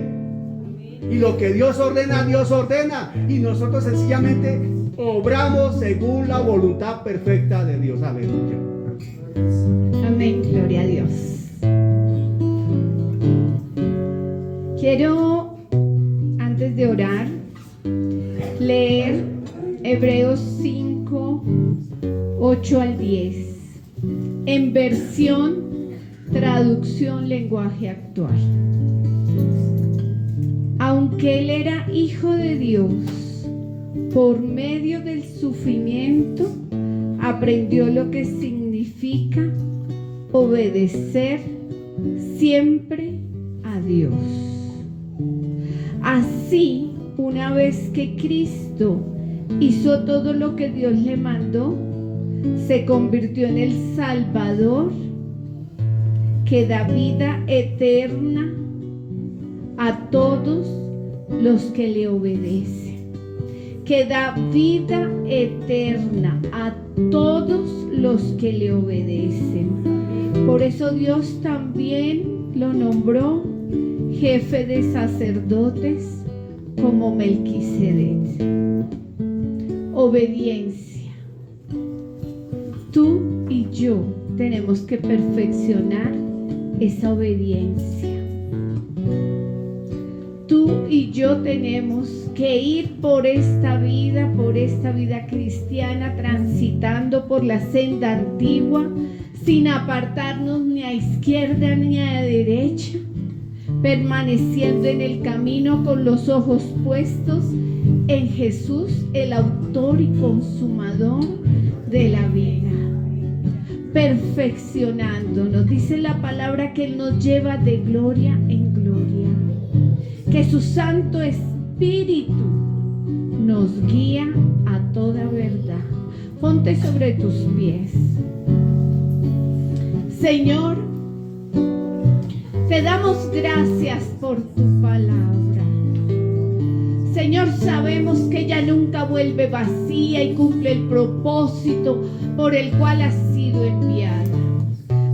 S1: Y lo que Dios ordena, Dios ordena. Y nosotros sencillamente obramos según la voluntad perfecta de Dios. Aleluya.
S3: Amén, gloria a Dios. Quiero, antes de orar, leer Hebreos 5, 8 al 10. En versión, traducción, lenguaje actual. Aunque Él era hijo de Dios, por medio del sufrimiento, aprendió lo que significa obedecer siempre a Dios. Así, una vez que Cristo hizo todo lo que Dios le mandó, se convirtió en el Salvador que da vida eterna a todos los que le obedecen. Que da vida eterna a todos los que le obedecen. Por eso Dios también lo nombró jefe de sacerdotes como Melquisedec. Obediencia. Tú y yo tenemos que perfeccionar esa obediencia. Tú y yo tenemos que ir por esta vida cristiana, transitando por la senda antigua, sin apartarnos ni a izquierda ni a derecha, permaneciendo en el camino con los ojos puestos en Jesús, el autor y consumador de la vida. Perfeccionándonos, dice la palabra que Él nos lleva de gloria en gloria, que su Santo Espíritu nos guía a toda verdad. Ponte sobre tus pies. Señor, te damos gracias por tu palabra. Señor, sabemos que ella nunca vuelve vacía y cumple el propósito por el cual ha sido enviada.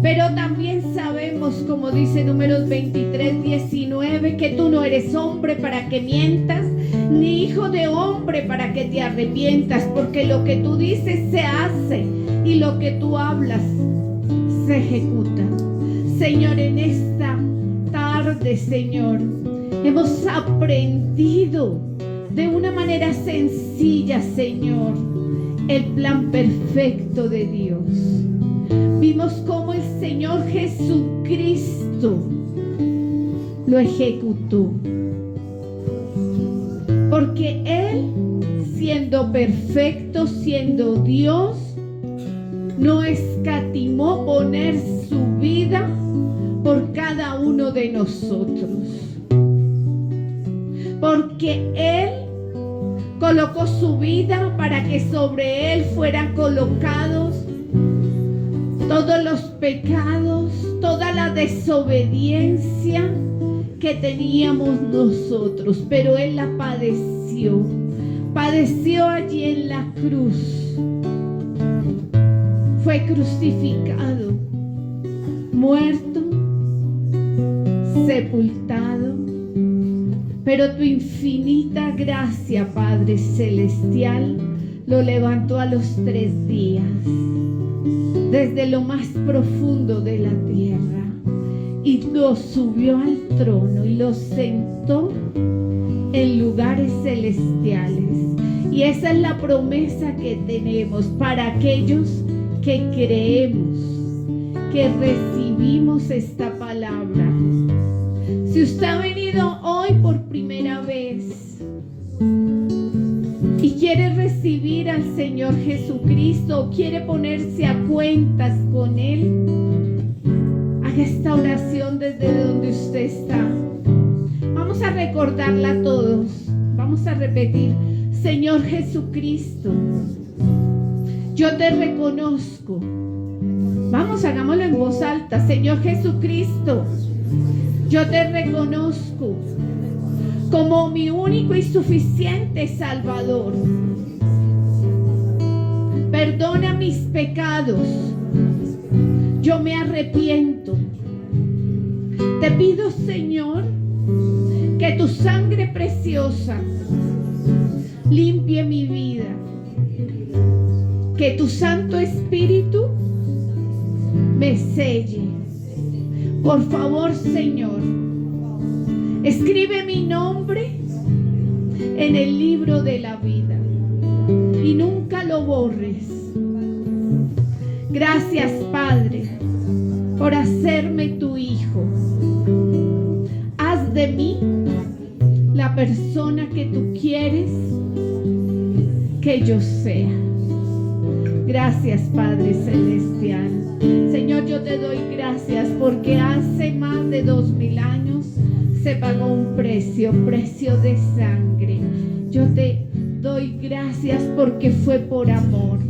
S3: Pero también sabemos, como dice Números 23:19, que tú no eres hombre para que mientas, ni hijo de hombre para que te arrepientas, porque lo que tú dices se hace y lo que tú hablas se ejecuta. Señor, en esta tarde, Señor, hemos aprendido de una manera sencilla, Señor, el plan perfecto de Dios. Vimos cómo el Señor Jesucristo lo ejecutó, porque Él, siendo perfecto, siendo Dios, no escatimó poner su vida por cada uno de nosotros, porque Él colocó su vida para que sobre Él fueran colocados todos los pecados, toda la desobediencia que teníamos nosotros, pero Él la padeció allí en la cruz, fue crucificado, muerto, sepultado, pero tu infinita gracia, Padre Celestial, lo levantó a los 3 días, desde lo más profundo de la tierra, y lo subió al trono y lo sentó en lugares celestiales. Y esa es la promesa que tenemos para aquellos que creemos, que recibimos esta palabra. Si usted ha venido hoy por primera vez y quiere recibir al Señor Jesucristo, o quiere ponerse a cuentas con Él, haga esta oración desde donde usted está. Vamos a recordarla todos. Vamos a repetir: Señor Jesucristo, yo te reconozco. Vamos, hagámoslo en voz alta. Señor Jesucristo, yo te reconozco como mi único y suficiente Salvador. Perdona mis pecados. Yo me arrepiento. Te pido, Señor, que tu sangre preciosa limpie mi vida. Que tu Santo Espíritu me selle. Por favor, Señor, escribe mi nombre en el libro de la vida y nunca lo borres. Gracias, Padre, por hacerme tu hijo. Haz de mí la persona que tú quieres que yo sea. Gracias, Padre Celestial. Señor, yo te doy gracias porque hace más de 2000 años se pagó un precio de sangre. Yo te doy gracias porque fue por amor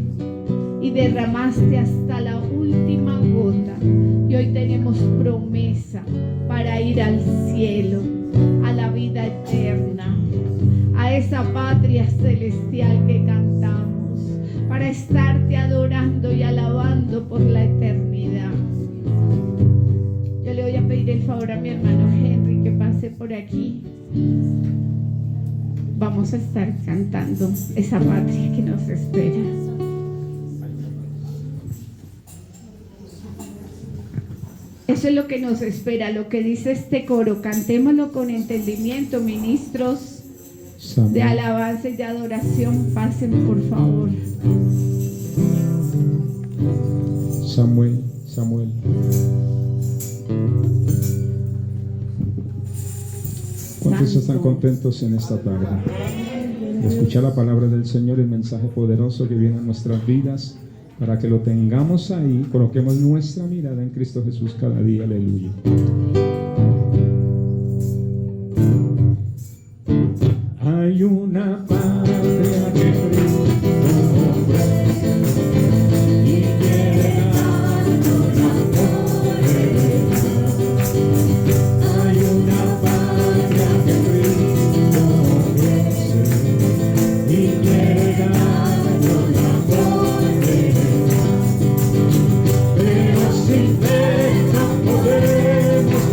S3: y derramaste hasta la última gota. Y hoy tenemos promesa para ir al cielo, a la vida eterna, a esa patria celestial que cantamos, para estarte adorando y alabando por la eternidad. Yo le voy a pedir el favor a mi hermano Henry que pase por aquí. Vamos a estar cantando esa patria que nos espera. Eso es lo que nos espera, lo que dice este coro. Cantémoslo con entendimiento, ministros de alabanza y de adoración. Pasen, por favor.
S2: Samuel. ¿Cuántos están contentos en esta tarde de escuchar la palabra del Señor, el mensaje poderoso que viene a nuestras vidas, para que lo tengamos ahí, coloquemos nuestra mirada en Cristo Jesús cada día? Aleluya. Hay una patria que y quiere darnos amor de verdad. Hay una patria que Cristo ofrece y quiere darnos amor de verdad. Pero sin fe no podemos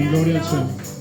S2: Amén. Gloria al Señor.